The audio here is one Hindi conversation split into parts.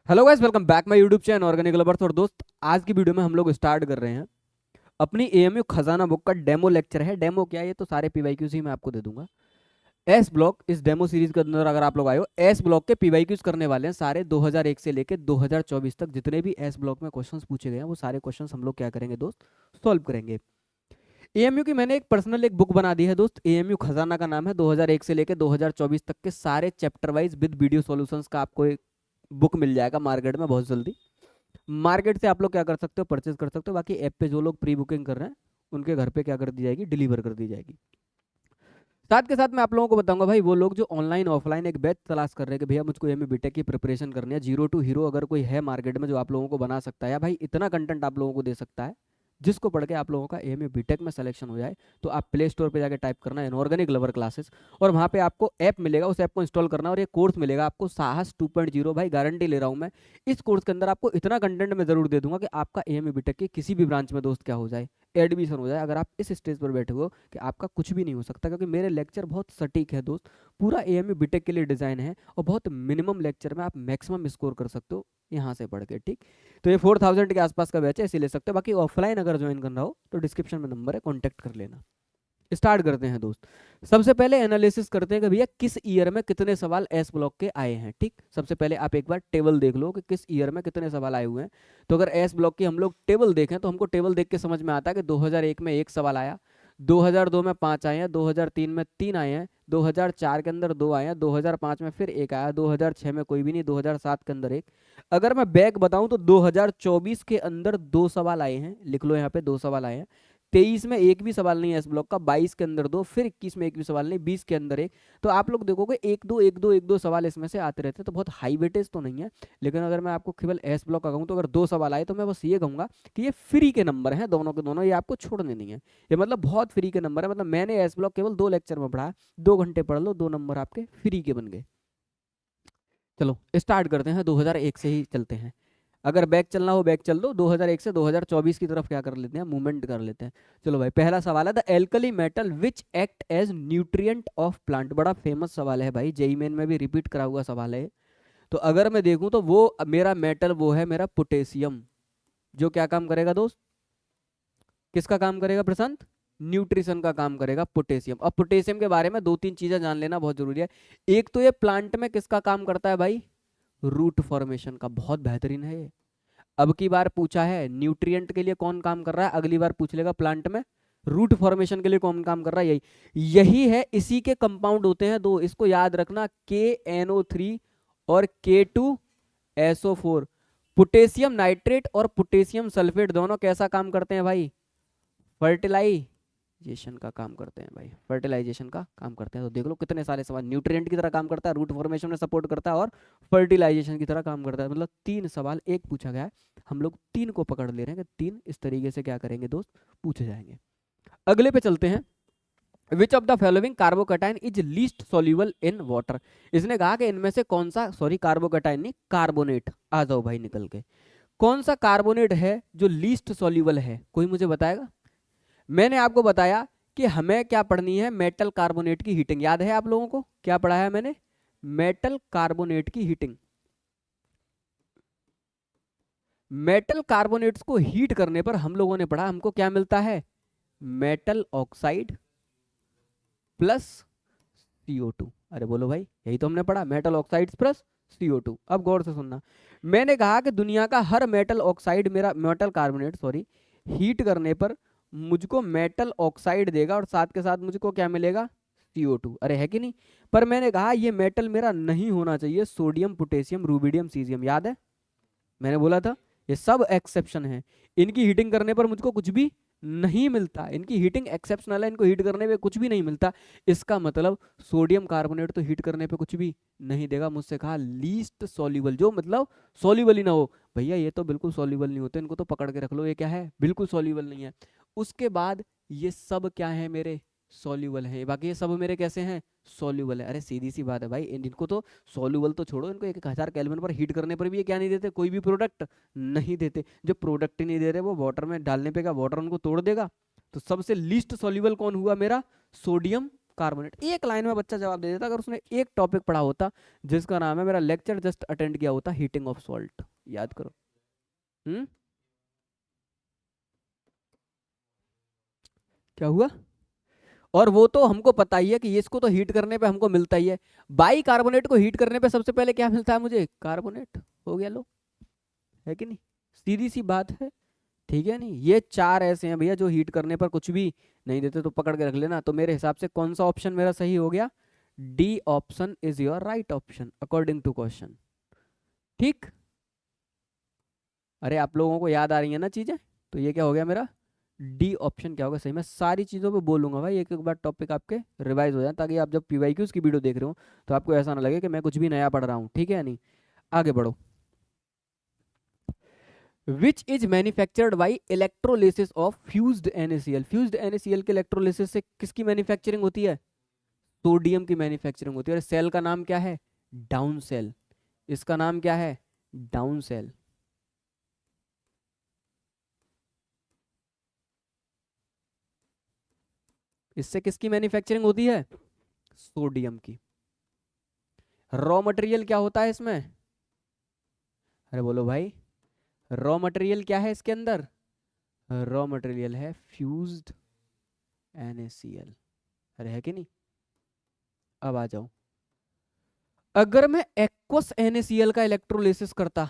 Hello guys, welcome back my YouTube channel organic lovers. और दोस्त, आज की वीडियो में हम लोग स्टार्ट कर रहे हैं अपनी एएमयू खजाना बुक का डेमो लेक्चर है। डेमो क्या है, ये तो सारे पीवाईक्यूज ही मैं आपको दे दूंगा। एस ब्लॉक इस डेमो सीरीज के अंदर अगर आप लोग आए हो, एस ब्लॉक के पीवाईक्यूज करने वाले हैं सारे 2001 से लेके 2024 तक। जितने भी एस ब्लॉक में क्वेश्चंस पूछे गए हैं वो सारे क्वेश्चंस हम लोग क्या करेंगे दोस्त, सॉल्व करेंगे। एएमयू की मैंने एक पर्सनल एक बुक बना दी है दोस्त, एएमयू खजाना का नाम है। 2001 से लेके 2024 तक के सारे chapter wise with video solutions का आपको एक बुक मिल जाएगा मार्केट में बहुत जल्दी। मार्केट से आप लोग क्या कर सकते हो, परचेज कर सकते हो। बाकी ऐप पे जो लोग प्री बुकिंग कर रहे हैं उनके घर पे क्या कर दी जाएगी, डिलीवर कर दी जाएगी। साथ के साथ मैं आप लोगों को बताऊंगा भाई, वो लोग जो ऑनलाइन ऑफलाइन एक बैच तलाश कर रहे हैं कि भैया मुझको एमए बीटेक की प्रिपरेशन करनी है, जीरो टू हीरो अगर कोई है मार्केट में जो आप लोगों को बना सकता है या भाई इतना कंटेंट आप लोगों को दे सकता है जिसको पढ़ के आप लोगों का एमए बीटेक में सिलेक्शन हो जाए, तो आप प्ले स्टोर पे जाके टाइप करना इनऑर्गेनिक लवर क्लासेस, और वहाँ पे आपको ऐप मिलेगा। उस ऐप को इंस्टॉल करना और ये कोर्स मिलेगा आपको साहस 2.0। भाई गारंटी ले रहा हूँ मैं, इस कोर्स के अंदर आपको इतना कंटेंट मैं जरूर दे दूंगा कि आपका एमए बीटेक की किसी भी ब्रांच में दोस्त क्या हो जाए, एडमिशन हो जाए। अगर आप इस स्टेज पर बैठे हो कि आपका कुछ भी नहीं हो सकता, क्योंकि मेरे लेक्चर बहुत सटीक है दोस्त। पूरा एएमयू बीटेक के लिए डिज़ाइन है और बहुत मिनिमम लेक्चर में आप मैक्सिमम स्कोर कर सकते हो यहाँ से पढ़ के। ठीक, तो ये 4000 के आसपास का बैच है, इसे ले सकते हो। बाकी ऑफलाइन अगर ज्वाइन करना हो तो डिस्क्रिप्शन में नंबर है, कॉन्टैक्ट कर लेना। स्टार्ट करते हैं दोस्त। सबसे पहले एनालिसिस करते हैं कि भैया किस ईयर में कितने सवाल एस ब्लॉक के आए हैं। ठीक, सबसे पहले आप एक बार टेबल देख लो कि किस ईयर में कितने सवाल आए हुए हैं। तो अगर एस ब्लॉक की हम लोग टेबल देखें तो हमको टेबल देख के समझ में आता है कि 2001 में एक सवाल आया, 2002 में 5 आए हैं, 2003 में 3 आए हैं, 2004 के अंदर 2 आए हैं, 2005 में फिर एक आया, 2006 में कोई भी नहीं, 2007 के अंदर एक। अगर मैं बैक बताऊं तो 2024 के अंदर 2 सवाल आए हैं, लिख लो यहाँ पे 2 सवाल आए हैं। 23 में एक भी सवाल नहीं है एस ब्लॉक का, 22 के अंदर 2, फिर 21 में एक भी सवाल नहीं, 20 के अंदर एक। तो आप लोग देखोगे एक दो एक दो एक दो सवाल इसमें से आते रहते हैं, तो बहुत हाई वेटेज तो नहीं है। लेकिन अगर मैं आपको केवल एस ब्लॉक का कहूँ तो अगर 2 सवाल आए तो मैं बस ये कहूंगा कि ये फ्री के नंबर हैं, दोनों के दोनों, ये आपको छोड़ने नहीं है। ये मतलब बहुत फ्री के नंबर है। मतलब मैंने एस ब्लॉक केवल 2 लेक्चर में पढ़ा, 2 घंटे पढ़ लो, 2 नंबर आपके फ्री के बन गए। चलो स्टार्ट करते हैं, 2001 से ही चलते हैं। अगर बैक चलना हो बैक चल दो, 2001 से 2024 की तरफ क्या कर लेते हैं, मूवमेंट कर लेते हैं। चलो भाई, पहला सवाल है the alkali metal which act as nutrient of plant. बड़ा फेमस सवाल है भाई, जेई मेन में भी रिपीट करा हुआ सवाल है। तो अगर मैं देखूं तो वो मेरा मेटल वो है मेरा पोटेशियम, जो क्या काम करेगा दोस्त, किसका काम करेगा प्रशांत, न्यूट्रिशन का काम करेगा पोटेशियम। अब पोटेशियम के बारे में 2-3 चीजें जान लेना बहुत जरूरी है। एक तो ये प्लांट में किसका काम करता है भाई, रूट फॉर्मेशन का, बहुत बेहतरीन है ये। अब की बार पूछा है न्यूट्रिएंट के लिए कौन काम कर रहा है, अगली बार पूछ लेगा प्लांट में रूट फॉर्मेशन के लिए कौन काम कर रहा है, यही यही है। इसी के कंपाउंड होते हैं दो, इसको याद रखना, KNO3 और K2SO4। पोटेशियम नाइट्रेट और पोटेशियम सल्फेट दोनों कैसा काम करते हैं भाई, फर्टिलाइजेशन का काम करते हैं भाई, फर्टिलाइजेशन का काम करते हैं। तो देख लो कितने सारे सवाल, न्यूट्रिएंट की तरह काम करता है, रूट फॉर्मेशन में सपोर्ट करता है और फर्टिलाइजेशन की तरह काम करता है। मतलब 3 सवाल एक पूछा गया है, हम लोग 3 को पकड़ ले रहे हैं कि 3 इस तरीके से क्या करेंगे दोस्त, पूछे जाएंगे। अगले पे चलते हैं। विच of the following carbocation is least soluble in water. इसने कहा कि इनमें से कौन सा, सॉरी कार्बोकैटायन नहीं, कार्बोनेट, आ जाओ भाई निकल के, कौन सा कार्बोनेट है जो लीस्ट सॉल्युबल है, कोई मुझे बताएगा। मैंने आपको बताया कि हमें क्या पढ़नी है, मेटल कार्बोनेट की हीटिंग। याद है आप लोगों को क्या पढ़ाया मैंने, मेटल कार्बोनेट की हीटिंग। मेटल कार्बोनेट्स को हीट करने पर हम लोगों ने पढ़ा हमको क्या मिलता है, मेटल ऑक्साइड प्लस CO2। अरे बोलो भाई, यही तो हमने पढ़ा, मेटल ऑक्साइड प्लस CO2। अब गौर से सुनना, मैंने कहा कि दुनिया का हर मेटल ऑक्साइड, मेरा मेटल कार्बोनेट सॉरी, हीट करने पर मुझको मेटल ऑक्साइड देगा और साथ के साथ मुझको क्या मिलेगा, CO2। अरे है कि नहीं। पर मैंने कहा ये मेटल मेरा नहीं होना चाहिए, सोडियम पोटेशियम रूबिडियम सीजियम, याद है मैंने बोला था ये सब एक्सेप्शन है। इनकी हीटिंग करने पर मुझको कुछ भी नहीं मिलता, इनकी हीटिंग एक्सेप्शनल है, इनको हीट करने पे कुछ भी नहीं मिलता। इसका मतलब सोडियम कार्बोनेट तो हीट करने पे कुछ भी नहीं देगा। मुझसे कहा लीस्ट सॉल्युबल, जो मतलब सॉल्युबल ही ना हो। भैया ये तो बिल्कुल सॉल्युबल नहीं होते, इनको तो पकड़ के रख लो, ये क्या है, बिल्कुल सॉल्युबल नहीं है। उसके बाद ये सब क्या है मेरे, सॉल्युबल है। बाकी ये सब मेरे कैसे हैं, सॉल्युबल है। अरे सीधी सी बात है भाई, इनको तो सॉल्युबल तो छोड़ो, इनको 1000 केल्विन पर हीट करने पर भी ये क्या नहीं देते, कोई भी प्रोडक्ट नहीं देते। जो प्रोडक्ट ही नहीं दे रहे वो वाटर में डालने पे क्या वाटर उनको तोड़ देगा। तो सबसे लीस्ट सॉल्युबल कौन हुआ मेरा, सोडियम कार्बोनेट। एक लाइन में बच्चा जवाब दे देता अगर उसने एक टॉपिक पढ़ा होता जिसका नाम है, मेरा लेक्चर जस्ट अटेंड किया होता, हीटिंग ऑफ सॉल्ट। याद करो। क्या हुआ? और वो तो हमको पता ही है कि इसको तो हीट करने पे हमको मिलता ही है। बाई कार्बोनेट को हीट करने पे सबसे पहले क्या मिलता है मुझे? कार्बोनेट। हो गया लो, है कि नहीं? सीधी सी बात है, ठीक है नहीं? ये चार ऐसे हैं भैया जो हीट करने पर कुछ भी नहीं देते, तो पकड़ के रख लेना। तो मेरे हिसाब से कौन सा ऑप्शन मेरा सही हो गया? D option is your right option according to question. ठीक, अरे आप लोगों को याद आ रही है ना चीजें? तो ये क्या हो गया मेरा? डी ऑप्शन क्या होगा सही? मैं सारी चीज़ों पे बोलूंगा भाई, एक एक बार टॉपिक आपके रिवाइज हो जाए, ताकि आप जब पीवाईक्यूज की वीडियो देख रहे हो तो आपको ऐसा ना लगे कि मैं कुछ भी नया पढ़ रहा हूँ। ठीक है नहीं? आगे बढ़ो। Which is manufactured by electrolysis of fused NaCl। Fused NaCl के इलेक्ट्रोलिसिस से किसकी मैन्युफैक्चरिंग होती है? सोडियम की मैन्युफैक्चरिंग होती है। और सेल का नाम क्या है? Down cell. इसका नाम क्या है? Down cell. इससे किसकी मैन्युफैक्चरिंग होती है? सोडियम की। रॉ मटेरियल क्या होता है इसमें? अरे बोलो भाई, रॉ मटेरियल क्या है इसके अंदर? रॉ मटेरियल है फ्यूज्ड NaCl। अरे है कि नहीं? अब आ जाओ, अगर मैं एक्वस NaCl का इलेक्ट्रोलिसिस करता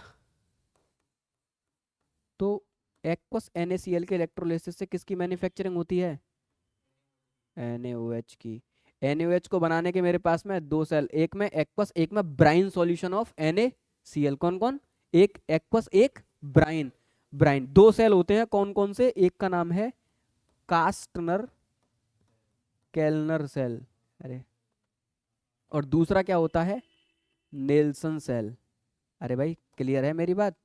तो एक्वस NaCl के इलेक्ट्रोलिसिस से किसकी मैन्युफैक्चरिंग होती है? NaOH की। NaOH को बनाने के मेरे पास में दो सेल, एक में एक्वस, एक में ब्राइन सॉल्यूशन ऑफ NaCl। कौन कौन? एक एक्वस, एक ब्राइन। ब्राइन दो सेल होते हैं, कौन कौन से? एक का नाम है कास्टनर केल्नर सेल। अरे, और दूसरा क्या होता है? Nelson cell. अरे भाई क्लियर है मेरी बात?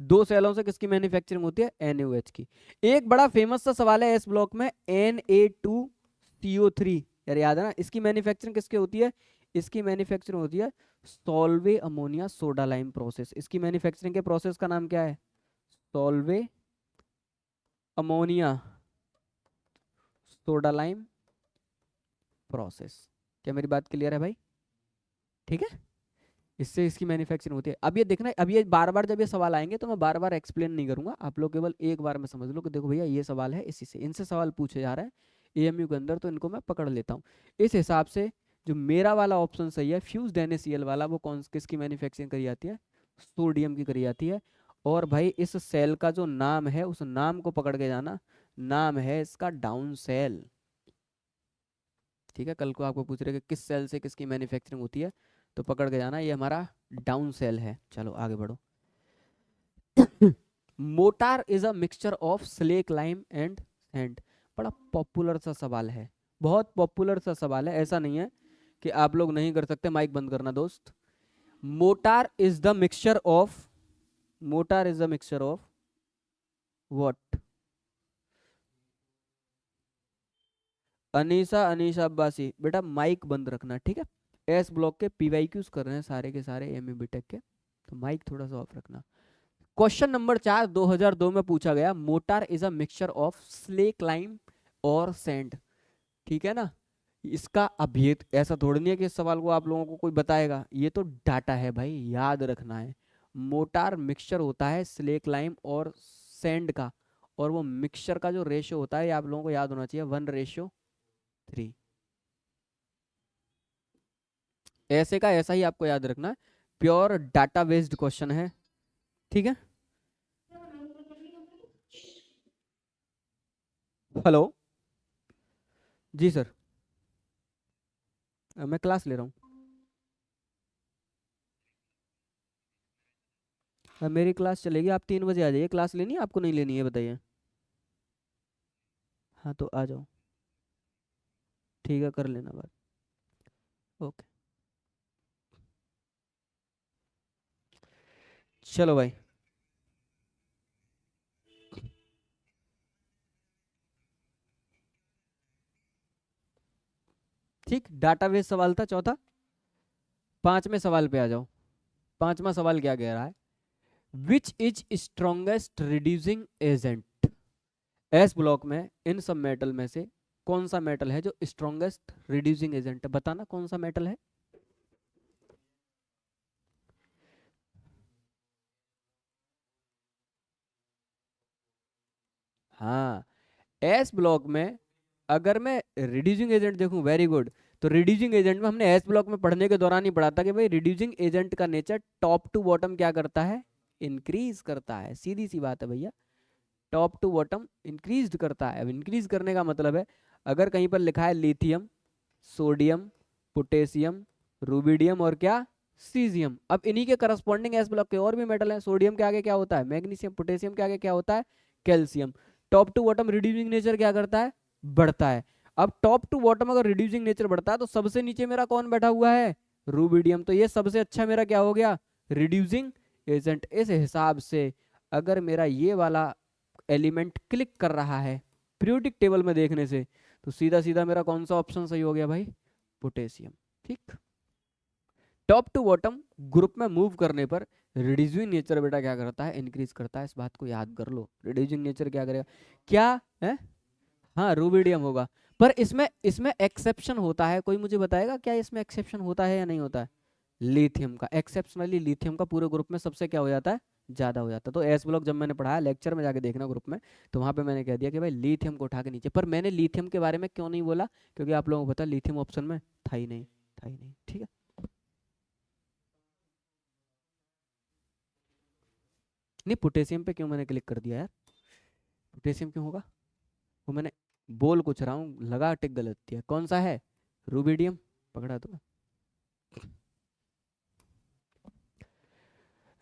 दो सेलों से किसकी मैन्युफैक्चरिंग होती है? NaOH की। एक बड़ा फेमस सा सवाल है इस ब्लॉक में, Na2CO3। यार याद है ना? इसकी मैन्युफैक्चरिंग किसके होती है? इसकी मैन्युफैक्चरिंग होती है Solvay ammonia soda lime process. इसकी मैन्युफैक्चरिंग के प्रोसेस का नाम क्या है? Solvay ammonia soda lime process. क्या मेरी बात क्लियर है भाई? ठीक है, इससे इसकी मैन्युफैक्चरिंग होती है। अब ये देखना, अब ये बार बार जब ये सवाल आएंगे तो मैं बार बार एक्सप्लेन नहीं करूंगा, आप लोग केवल एक बार में समझ लो कि देखो भैया ये सवाल है, इसी से इनसे सवाल पूछे जा रहा है AMU के अंदर, तो इनको मैं पकड़ लेता हूँ। इस हिसाब से जो मेरा वाला ऑप्शन सही है, फ्यूज्ड NaCl वाला, वो कौन किसकी मैन्युफैक्चरिंग करी जाती है? सोडियम की करी जाती है। और भाई इस सेल का जो नाम है, उस नाम को पकड़ के जाना, नाम है इसका डाउन सेल। ठीक है, कल को आपको पूछ रहे कि किस सेल से किसकी मैन्युफैक्चरिंग होती है, तो पकड़ के जाना ये हमारा डाउन सेल है। चलो आगे बढ़ो। Motor is a mixture of slack lime and sand. बड़ा पॉपुलर सा सवाल है, बहुत पॉपुलर सा सवाल है, ऐसा नहीं है कि आप लोग नहीं कर सकते। माइक बंद करना दोस्त। Motor is the mixture of, motor is the mixture of what? Anisa, Anisa Abbasi, बेटा माइक बंद रखना, ठीक है? एस ब्लॉक के PYQs कर रहे हैं सारे के सारे AMU BTech के, तो माइक थोड़ा सा ऑफ रखना। क्वेश्चन नंबर 4 2002 में पूछा गया, motor is a mixture of slack lime और सैंड। ठीक है ना? इसका अभेद ऐसा थोड़ी नहीं है कि इस सवाल को आप लोगों को कोई बताएगा, ये तो डाटा है भाई, याद रखना है। मोटार मिक्सचर होता है स्लेक लाइम और सैंड का, और वो मिक्सचर का जो रेशियो होता है, ये आप लोगों को याद होना चाहिए, 1:3। ऐसे का ऐसा ही आपको याद रखना है, प्योर डाटा बेस्ड क्वेश्चन है। ठीक है? हेलो जी सर, मैं क्लास ले रहा हूँ। मेरी क्लास चलेगी, आप 3 बजे आ जाइए। क्लास लेनी है आपको, नहीं लेनी है बताइए? हाँ तो आ जाओ, ठीक है, कर लेना बात। ओके, चलो भाई। ठीक, डाटाबेस सवाल था चौथा। पांचवें सवाल पे आ जाओ। पांचवा सवाल क्या कह रहा है? Which is strongest reducing agent? S block में इन सब मेटल में से कौन सा मेटल है जो स्ट्रॉन्गेस्ट रिड्यूसिंग एजेंट है, बताना कौन सा मेटल है। हाँ, एस ब्लॉक में अगर मैं रिड्यूसिंग एजेंट देखूं, वेरी गुड, तो रिड्यूसिंग एजेंट में हमने एस ब्लॉक में पढ़ने के दौरान ही पढ़ा था कि भाई रिड्यूसिंग एजेंट का नेचर टॉप टू बॉटम क्या करता है, इंक्रीज करता है, सीधी सी बात है भैया, टॉप टू बॉटम इंक्रीज करता है। अब इंक्रीज करने का मतलब है, अगर कहीं पर लिखा है लिथियम, सोडियम, पोटेशियम, रुबिडियम और क्या, सीजियम, अब इन्हीं के करस्पॉन्डिंग एस ब्लॉक के और भी मेटल हैं। सोडियम के आगे क्या होता है, मैग्नीशियम, पोटेशियम के आगे क्या होता है, calcium. Top to bottom reducing nature क्या करता है, बढ़ता है। अब टॉप टू बॉटम अगर रिड्यूसिंग नेचर बढ़ता है तो सबसे नीचे मेरा कौन बैठा हुआ है, रुबिडियम, तो ये सबसे अच्छा मेरा क्या हो गया, रिड्यूसिंग एजेंट। इस हिसाब से अगर मेरा ये वाला एलिमेंट क्लिक कर रहा है पीरियोडिक टेबल में देखने से, तो सीधा सीधा मेरा कौन सा ऑप्शन सही हो गया भाई, पोटेशियम। ठीक, टॉप टू बॉटम ग्रुप में मूव करने पर रिड्यूसिंग नेचर बेटा क्या करता है, इंक्रीज करता है। इस बात को याद कर लो, रिड्यूसिंग नेचर क्या करेगा, क्या है, हाँ रुबिडियम होगा। पर इसमें इसमें एक्सेप्शन होता है, कोई मुझे बताएगा क्या इसमें एक्सेप्शन होता है या नहीं होता है, लिथियम का, एक्सेप्शनली लिथियम का पूरे ग्रुप में सबसे क्या हो जाता है, ज्यादा हो जाता है। तो एस ब्लॉक जब मैंने पढ़ाया लेक्चर में जाके देखना ग्रुप में, तो वहां पे मैंने कह दिया कि भाई लिथियम को उठा के नीचे, पर मैंने लिथियम के बारे में क्यों नहीं बोला, क्योंकि आप लोगों को पता लिथियम ऑप्शन में था ही नहीं, था ही नहीं। ठीक है, नहीं पोटेशियम पे क्यों मैंने क्लिक कर दिया यार, पोटेशियम क्यों होगा, वो मैंने बोल कुछ रहा हूँ, लगा टिक गलत दिया, कौन सा है, रुबिडियम, पकड़ा तो।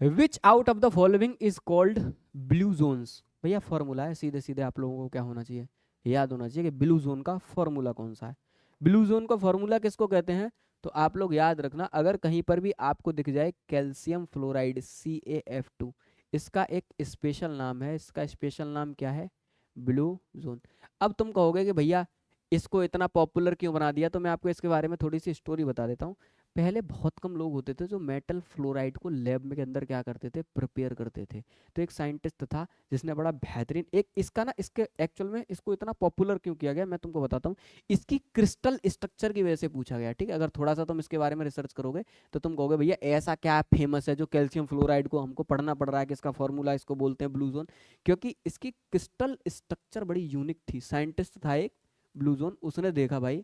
विच out of the following is called blue zones, भैया फॉर्मूला है, सीधे सीधे आप लोगों को क्या होना चाहिए, याद होना चाहिए कि ब्लू जोन का फॉर्मूला कौन सा है। ब्लू जोन का फॉर्मूला किसको कहते हैं, तो आप लोग याद रखना, अगर कहीं पर भी आपको दिख जाए कैल्शियम फ्लोराइड CaF2, इसका एक स्पेशल नाम है, इसका स्पेशल नाम क्या है, ब्लू जोन। अब तुम कहोगे कि भैया इसको इतना पॉपुलर क्यों बना दिया, तो मैं आपको इसके बारे में थोड़ी सी स्टोरी बता देता हूँ। पहले बहुत कम लोग होते थे जो मेटल फ्लोराइड को लैब में के अंदर क्या करते थे, प्रिपेयर करते थे। तो एक साइंटिस्ट था जिसने बड़ा बेहतरीन एक इसका ना, इसके एक्चुअल में इसको इतना पॉपुलर क्यों किया गया मैं तुमको बताता हूँ। इसकी क्रिस्टल स्ट्रक्चर की वजह से पूछा गया, ठीक है, अगर थोड़ा सा तुम इसके बारे में रिसर्च करोगे तो तुम कहोगे भैया ऐसा क्या फेमस है जो कैल्शियम फ्लोराइड को हमको पढ़ना पड़ रहा है कि इसका फॉर्मूला इसको बोलते हैं ब्लू जोन, क्योंकि इसकी क्रिस्टल स्ट्रक्चर बड़ी यूनिक थी। साइंटिस्ट था एक ब्लू जोन, उसने देखा भाई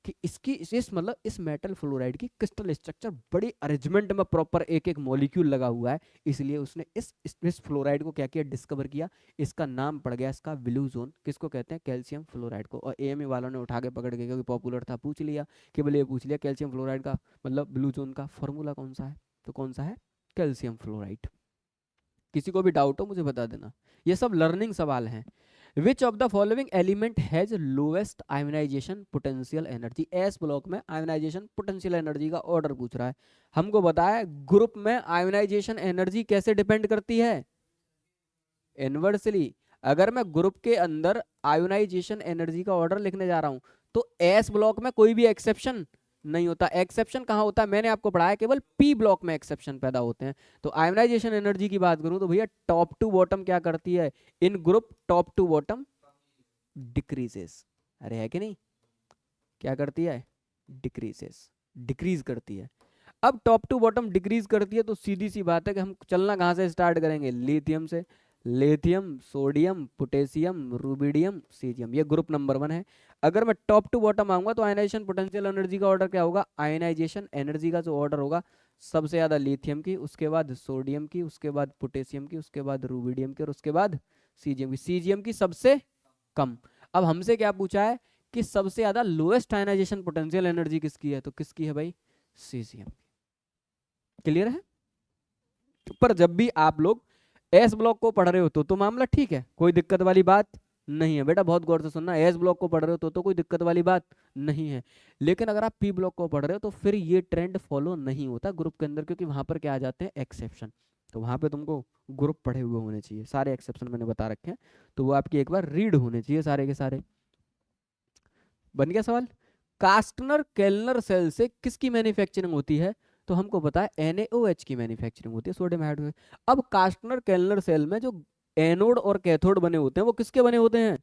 कि इसकी इस मतलब इस मेटल फ्लोराइड की क्रिस्टल स्ट्रक्चर बड़ी अरेंजमेंट में प्रॉपर एक एक मॉलिक्यूल लगा हुआ है, इसलिए उसने इस फ्लोराइड को क्या किया, डिस्कवर किया। इसका नाम पड़ गया इसका ब्लू जोन, किसको कहते हैं, कैल्शियम फ्लोराइड को। और एएमए वालों ने उठा के पकड़ के, क्योंकि पॉपुलर था, पूछ लिया, केवल ये पूछ लिया कैल्शियम फ्लोराइड का मतलब ब्लू जोन का फॉर्मूला कौन सा है, तो कौन सा है, कैल्शियम फ्लोराइड। किसी को भी डाउट हो मुझे बता देना, ये सब लर्निंग सवाल हैं। विच of the following element has lowest ionization potential energy, S block में आयोनाइजेशन पोटेंशियल एनर्जी का ऑर्डर पूछ रहा है। हमको बताया ग्रुप में आयोनाइजेशन एनर्जी कैसे डिपेंड करती है, इनवर्सली। अगर मैं ग्रुप के अंदर आयोनाइजेशन एनर्जी का ऑर्डर लिखने जा रहा हूं तो एस ब्लॉक में कोई भी एक्सेप्शन नहीं होता। एक्सेप्शन कहां होता है, मैंने आपको पढ़ाया केवल पी ब्लॉक में एक्सेप्शन पैदा होते हैं। तो आयोनाइजेशन एनर्जी की बात करूं तो भैया टॉप टू बॉटम क्या करती है, in group top to bottom decreases, अरे है कि नहीं, क्या करती है, डिक्रीजेस, डिक्रीज करती है। अब टॉप टू बॉटम डिक्रीज करती है तो सीधी सी बात है कि हम चलना कहां से स्टार्ट करेंगे, लिथियम से। Lithium, sodium, potassium, rubidium, caesium, ये ग्रुप नंबर 1 है। अगर मैं टॉप टू बॉटम आऊंगा तो आयनाइजेशन पोटेंशियल एनर्जी का ऑर्डर क्या होगा, आयनाइजेशन एनर्जी का जो ऑर्डर होगा सबसे ज्यादा लिथियम की, उसके बाद सोडियम की, उसके बाद पोटेशियम की, उसके बाद रुबिडियम की और उसके बाद सीजियम की। सीजियम की सबसे कम। अब हमसे क्या पूछा है कि सबसे ज्यादा लोएस्ट आयनाइजेशन पोटेंशियल एनर्जी किसकी है, तो किसकी है भाई, सीजियम। क्लियर है। पर जब भी आप लोग एस ब्लॉक को पढ़ रहे हो तो मामला ठीक है, कोई दिक्कत वाली बात नहीं है बेटा, बहुत गौर से सुनना। एस ब्लॉक को पढ़ रहे हो तो कोई दिक्कत वाली बात नहीं है। लेकिन अगर आप पी ब्लॉक को पढ़ रहे हो तो फिर ये ट्रेंड फॉलो नहीं होता ग्रुप के अंदर, क्योंकि वहां पर क्या आ जाते हैं, एक्सेप्शन। तो वहां पे तुमको ग्रुप पढ़े हुए होने चाहिए, सारे एक्सेप्शन मैंने बता रखे हैं, तो वो आपकी एक बार रीड होने चाहिए सारे के सारे। बन गया सवाल। कास्टनर केल्नर सेल से किसकी मैन्युफैक्चरिंग होती है, तो हमको पता है NaOH की मैन्युफैक्चरिंग होती है, सोडियम हाइड्रोक्साइड। अब कास्टनर केल्नर सेल में जो एनोड और कैथोड बने होते हैं वो किसके बने होते हैं,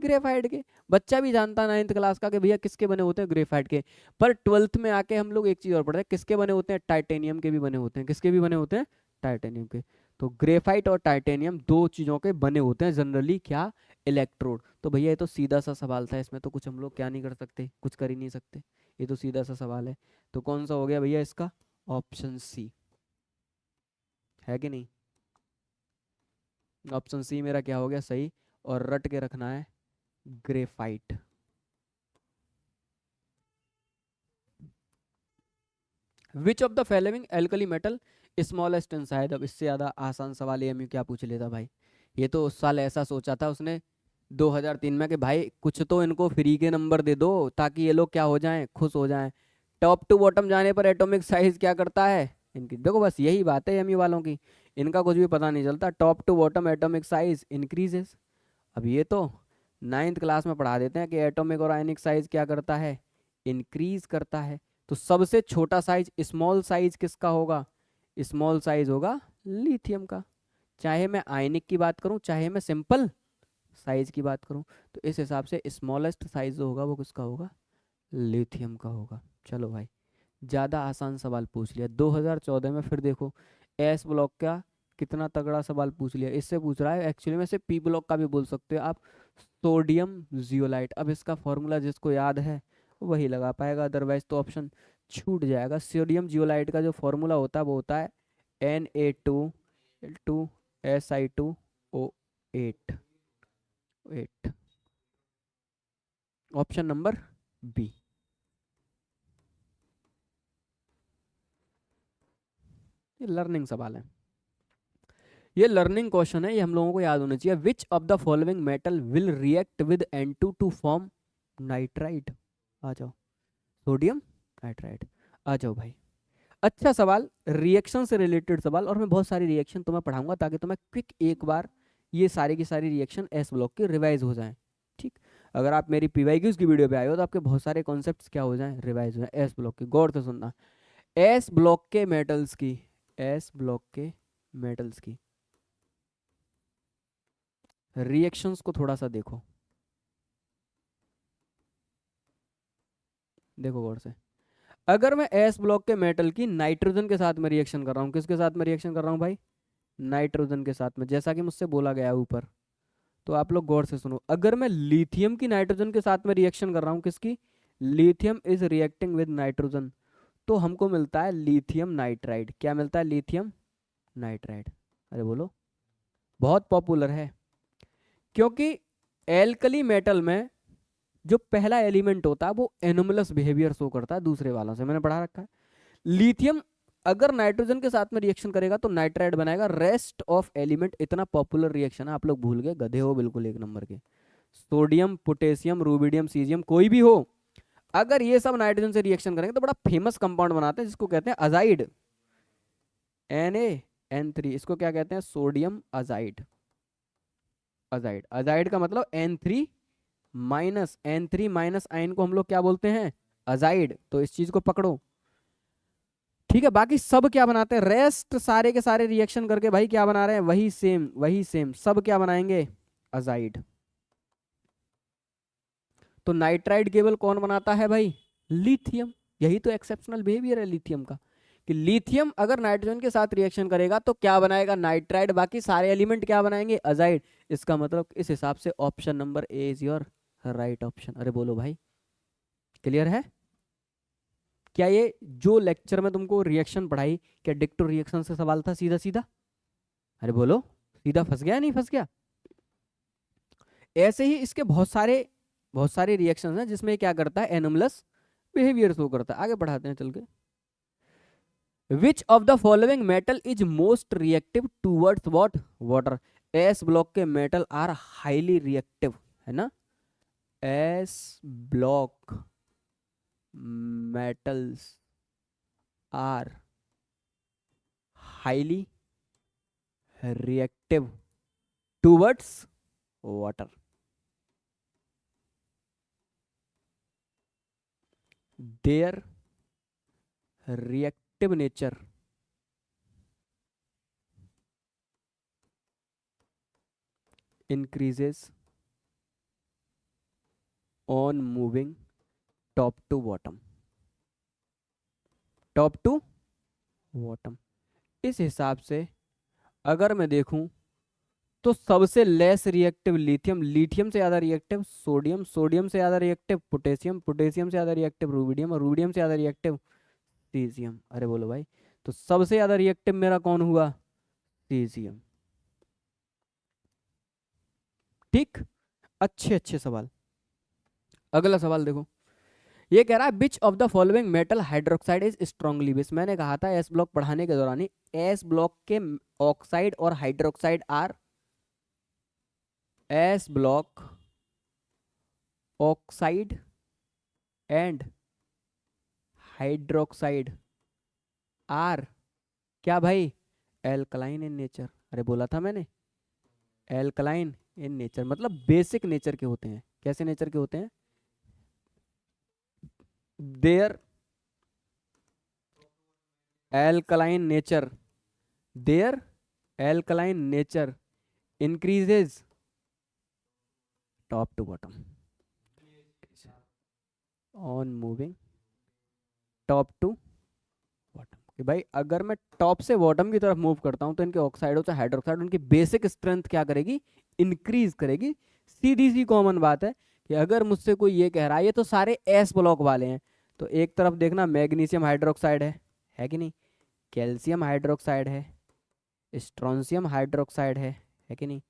ग्रेफाइट के। बच्चा भी जानता 9th क्लास का कि भैया किसके बने होते हैं, ग्रेफाइट के। पर 12th में आके हम लोग एक चीज और पढ़ते हैं, किसके बने होते हैं, टाइटेनियम के भी बने होते हैं। किसके भी बने होते हैं, टाइटेनियम के। तो ग्रेफाइट और टाइटेनियम दो चीजों के बने होते हैं जनरली, क्या, इलेक्ट्रोड। तो भैया ये तो सीधा सा सवाल था, इसमें तो कुछ हम लोग क्या नहीं कर सकते, कुछ कर ही नहीं सकते, ये तो सीधा सा सवाल है। तो कौन सा हो गया भैया इसका, ऑप्शन सी, है कि नहीं। ऑप्शन सी मेरा क्या हो गया सही, और रट के रखना है graphite. Which of the following alkali metal smallest in size. अब इससे ज्यादा आसान सवाल एएमयू क्या पूछ लेता भाई। ये तो उस साल ऐसा सोचा था उसने 2003 में कि भाई कुछ तो इनको फ्री के नंबर दे दो ताकि ये लोग क्या हो जाएं, खुश हो जाएं। टॉप टू बॉटम जाने पर एटॉमिक साइज क्या करता है इनकी, देखो बस यही बात है एएमयू वालों की, इनका कुछ भी पता नहीं चलता। Top to bottom atomic size increases. अब ये तो 9th क्लास में पढ़ा देते हैं कि एटॉमिक और आयनिक साइज क्या करता है, इंक्रीज करता है। तो सबसे छोटा साइज स्मॉल साइज किसका होगा, स्मॉल साइज होगा लिथियम का। चाहे मैं आयनिक की बात करूं चाहे मैं सिंपल साइज की बात करूं, तो इस हिसाब से स्मॉलेस्ट साइज जो होगा वो किसका होगा, लिथियम का होगा। चलो भाई, ज़्यादा आसान सवाल पूछ लिया। 2014 में फिर देखो एस ब्लॉक का कितना तगड़ा सवाल पूछ लिया। इससे पूछ रहा है एक्चुअली में, इसे पी ब्लॉक का भी बोल सकते हो आप, सोडियम जियोलाइट। अब इसका फॉर्मूला जिसको याद है वही लगा पाएगा, अदरवाइज तो ऑप्शन छूट जाएगा। सोडियम जियोलाइट का जो फॉर्मूला होता है वो होता है Na2 2Si2O8। Option number B. ये लर्निंग सवाल है, ये लर्निंग क्वेश्चन है, ये हम लोगों को याद होना चाहिए। Which of the following metal will react with N2 to form nitride. आ जाओ, सोडियम नाइट्राइड। आ जाओ भाई, अच्छा सवाल, रिएक्शन से रिलेटेड सवाल। और मैं बहुत सारी रिएक्शन तुम्हें पढ़ाऊंगा ताकि तुम्हें क्विक एक बार ये सारी की सारी रिएक्शन एस ब्लॉक की रिवाइज हो जाएं। ठीक, अगर आप मेरी पीवाईक्यूज की वीडियो पे आए हो तो आपके बहुत सारे कॉन्सेप्ट्स क्या हो जाएं, रिवाइज हो जाएं एस ब्लॉक की। गौर से सुनना, एस ब्लॉक के मेटल्स की, एस ब्लॉक के मेटल्स की रिएक्शंस को थोड़ा सा देखो, देखो गौर से। अगर मैं एस ब्लॉक के मेटल की नाइट्रोजन के साथ में रिएक्शन कर रहा हूँ, किसके साथ में रिएक्शन कर रहा हूँ भाई, नाइट्रोजन के साथ में, जैसा कि मुझसे बोला गया है ऊपर। तो आप लोग गौर से सुनो, अगर मैं लिथियम की नाइट्रोजन के साथ में रिएक्शन कर रहा हूँ, किसकी, lithium is reacting with nitrogen, तो हमको मिलता है लिथियम नाइट्राइड। क्या मिलता है, लिथियम नाइट्राइड। अरे बोलो, बहुत पॉपुलर है, क्योंकि एल्कली मेटल में जो पहला एलिमेंट होता है वो एनोमलस बिहेवियर शो करता है दूसरे वालों से, मैंने पढ़ा रखा है। लिथियम अगर नाइट्रोजन के साथ में रिएक्शन करेगा तो नाइट्राइड बनाएगा। रेस्ट ऑफ एलिमेंट, इतना पॉपुलर रिएक्शन है, आप लोग भूल गए, गधे हो बिल्कुल एक नंबर के। सोडियम, पोटेशियम, रूबिडियम, सीजियम, कोई भी हो, अगर ये सब नाइट्रोजन से रिएक्शन करेंगे तो बड़ा फेमस कंपाउंड बनाते हैं जिसको कहते हैं अजाइड, Na N3। इसको क्या कहते हैं, सोडियम अजाइड। अजाइड, अजाइड का मतलब N3 माइनस आयन को हम लोग क्या बोलते हैं, अजाइड। तो इस चीज को पकड़ो, ठीक है। बाकी सब क्या बनाते हैं, रेस्ट सारे के सारे रिएक्शन करके भाई क्या बना रहे हैं, वही सेम, वही सेम, सब क्या बनाएंगे, अजाइड। तो नाइट्राइड केवल कौन बनाता है भाई, लिथियम। यही तो एक्सेप्शनल बिहेवियर है लिथियम का, कि लिथियम अगर नाइट्रोजन के साथ रिएक्शन करेगा तो क्या बनाएगा, नाइट्राइड। बाकी सारे एलिमेंट क्या बनाएंगे, अजाइड। इसका मतलब इस हिसाब से option number A is your right option. अरे बोलो भाई, क्लियर है। क्या ये जो लेक्चर में तुमको रिएक्शन पढ़ाई, क्या डिक्टो रिएक्शन से सवाल था सीधा सीधा, अरे बोलो, सीधा फंस गया नहीं फंस गया। ऐसे ही इसके बहुत सारे रिएक्शंस हैं जिसमें क्या करता है, एनोमलस बिहेवियर शो करता है। आगे बढ़ाते हैं चल के। विच of the following metal is most reactive towards what, water. S block के मेटल आर हाईली रिएक्टिव, है ना। S block metals are highly reactive towards water. Their reactive nature increases on moving top to bottom, top to bottom. इस हिसाब से अगर मैं देखूं तो सबसे लेस रिएक्टिव लिथियम, लिथियम से ज़्यादा रिएक्टिव सोडियम, सोडियम से ज़्यादा रिएक्टिव पोटेशियम, पोटेशियम से ज़्यादा रिएक्टिव रूबिडियम, और रूबिडियम से ज़्यादा रिएक्टिव सीजियम। अरे बोलो भाई, तो सबसे ज़्यादा रिएक्टिव मेरा कौन हुआ? सीजियम। ठीक, अच्छे अच्छे सवाल। अगला सवाल देखो, ये कह रहा है which of the following metal hydroxide is strongly base. मैंने कहा था एस ब्लॉक पढ़ाने के दौरान ही, एस ब्लॉक के ऑक्साइड और hydroxide are, S block oxide and hydroxide are क्या भाई? Alkaline in nature. अरे बोला था मैंने, एल्कलाइन इन नेचर मतलब बेसिक नेचर के होते हैं। कैसे नेचर के होते हैं? Their alkaline nature, their alkaline nature increases top to bottom on moving top to bottom। कि भाई अगर मैं टॉप से बॉटम की तरफ मूव करता हूं तो इनके ऑक्साइडों से हाइड्रोक्साइड उनकी बेसिक स्ट्रेंथ क्या करेगी? इंक्रीज करेगी। सीधी सी कॉमन बात है कि अगर मुझसे कोई ये कह रहा है, ये तो सारे एस ब्लॉक वाले हैं, तो एक तरफ देखना मैग्नीशियम हाइड्रोक्साइड है कि नहीं, कैल्शियम हाइड्रोक्साइड है, स्ट्रोंशियम हाइड्रोक्साइड है कि नहीं,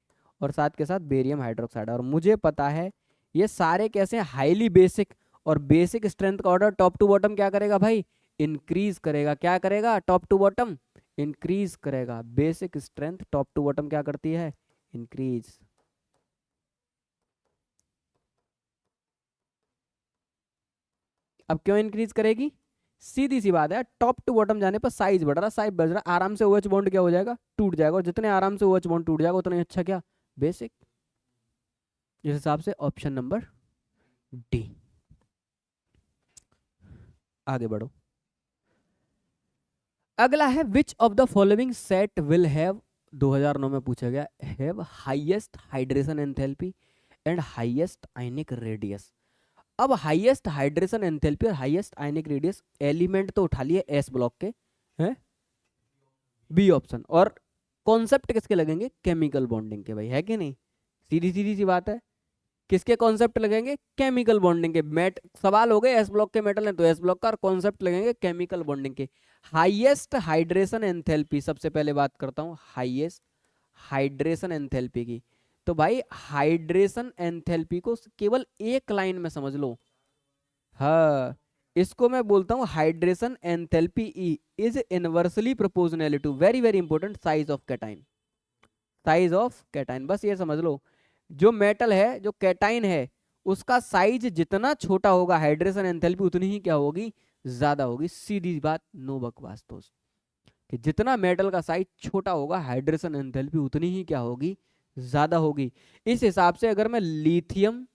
और साथ के साथ बेरियम हाइड्रोक्साइड। और मुझे पता है ये सारे कैसे हाईली बेसिक, और बेसिक स्ट्रेंथ का ऑर्डर टॉप टू बॉटम क्या करेगा भाई? इंक्रीज करेगा। क्या करेगा? टॉप टू बॉटम इंक्रीज करेगा। Basic strength top to bottom क्या करती है? इंक्रीज। अब क्यों इंक्रीज करेगी? सीधी सी बात है, टॉप टू बॉटम जाने पर साइज बढ़ रहा, साइज बढ़ रहा, आराम से OH बॉन्ड क्या हो जाएगा? टूट जाएगा। और जितने आराम से OH बॉन्ड टूट जाएगा उतना ही अच्छा क्या? बेसिक। इस हिसाब से ऑप्शन नंबर डी। आगे बढ़ो। अगला है which of the following set will have, 2009 में पूछा गया, have highest hydration enthalpy and highest ionic radius. अब हाईएस्ट हाइड्रेशन एंथैल्पी और हाईएस्ट आयनिक रेडियस एलिमेंट तो उठा लिए एस ब्लॉक के हैं, बी ऑप्शन। और कॉन्सेप्ट किसके लगेंगे? केमिकल बॉन्डिंग के भाई, है कि नहीं? सीधी सीधी सी बात है, किसके कॉन्सेप्ट लगेंगे? केमिकल बॉन्डिंग के। मेट सवाल हो गए एस ब्लॉक के मेटल हैं तो एस ब्लॉक का, और कॉन्सेप्ट लगेंगे केमिकल बॉन्डिंग के। हाईएस्ट हाइड्रेशन एंथैल्पी, सबसे पहले बात करता हूं हाईएस्ट हाइड्रेशन एंथैल्पी की। तो भाई हाइड्रेशन एंथैल्पी को केवल एक लाइन में समझ लो। हाँ, इसको मैं बोलता हूं hydration enthalpy E is inversely proportional to, very very important, size of cation. Size of cation, बस ये समझ लो, जो मेटल है, जो कैटाइन है, उसका साइज जितना छोटा होगा हाइड्रेशन एंथैल्पी उतनी ही क्या होगी? ज्यादा होगी। सीधी बात, नो बकवास दोस्त, कि जितना मेटल का साइज छोटा होगा हाइड्रेशन एंथैल्पी उतनी ही क्या होगी? ज्यादा होगी। इस हिसाब से अगर मैं लिथियम,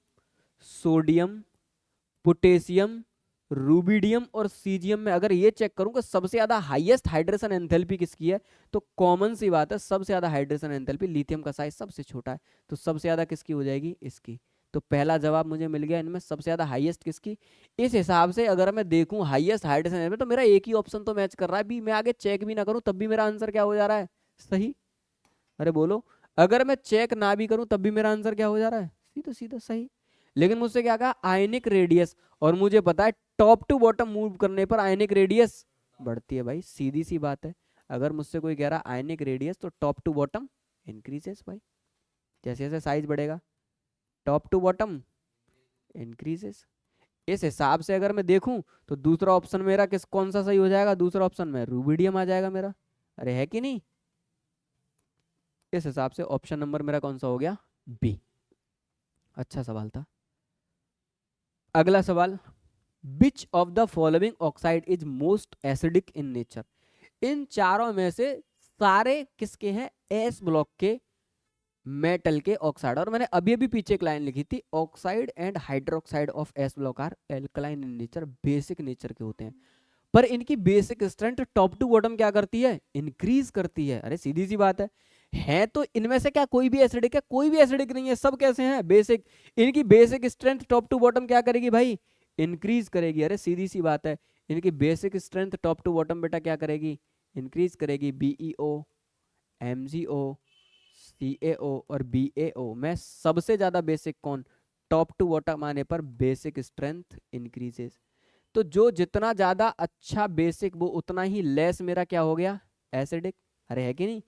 सोडियम, पोटेशियम, रूबिडियम और सीजियम में अगर ये चेक करूं कि सबसे ज्यादा हाईएस्ट हाइड्रेशन एंथैल्पी किसकी है, तो कॉमन सी बात है सबसे ज्यादा हाइड्रेशन एंथैल्पी लिथियम का साइज सबसे छोटा है, तो सबसे ज्यादा किसकी हो जाएगी? इसकी। तो पहला जवाब मुझे मिल गया इनमें, सबसे ज्यादा हाईएस्ट किसकी। इस हिसाब से अगर मैं देखूं हाईएस्ट हाइड्रेशन एंथैल्पी, तो मेरा एक ही ऑप्शन तो मैच कर रहा है भी, मैं आगे चेक भी ना करूं तब भी मेरा आंसर क्या हो जा रहा है? सही। अरे बोलो, अगर मैं चेक ना भी करूं तब भी मेरा आंसर क्या हो जा रहा है? सीधा सीधा सही। लेकिन मुझसे क्या कहा? आयनिक रेडियस, और मुझे पता है टॉप टू बॉटम मूव करने पर आयनिक रेडियस बढ़ती है भाई, सीधी सी बात है। अगर मुझसे कोई कह रहा आयनिक रेडियस, तो टॉप टू बॉटम इंक्रीजेस भाई, जैसे जैसे साइज बढ़ेगा टॉप टू बॉटम इंक्रीजेस। इस हिसाब से अगर मैं देखूं तो दूसरा ऑप्शन मेरा कौन सा सही हो जाएगा? दूसरा ऑप्शन में रूबिडियम आ जाएगा मेरा। अरे है कि नहीं? इस हिसाब से ऑप्शन नंबर मेरा कौन सा हो गया? बी। अच्छा सवाल था। अगला सवाल, which of the following oxide is most acidic in nature. इन चारों में से सारे किसके हैं? एस ब्लॉक के मेटल के ऑक्साइड। और मैंने अभी अभी पीछे एक लाइन लिखी थी, oxide and hydroxide of S block are alkaline in nature, basic nature के होते हैं। पर इनकी basic strength top to bottom क्या करती है? इंक्रीज करती है। अरे सीधी सी बात है, है तो इनमें से क्या कोई भी एसिडिक है? कोई भी एसिडिक नहीं है, सब कैसे हैं? बेसिक। इनकी basic strength top to bottom क्या करेगी भाई? इंक्रीज करेगी। अरे सीधी सी बात है, इनकी basic strength top to bottom बेटा क्या करेगी? इंक्रीज करेगी। बीईओ, एमजीओ, सीएओ और बीएओ में सबसे ज्यादा बेसिक कौन? टॉप टू बॉटम आने पर बेसिक स्ट्रेंथ इंक्रीजेस। तो जो जितना ज्यादा अच्छा बेसिक वो उतना ही लेस मेरा क्या हो गया? एसिडिक। अरे है कि नहीं?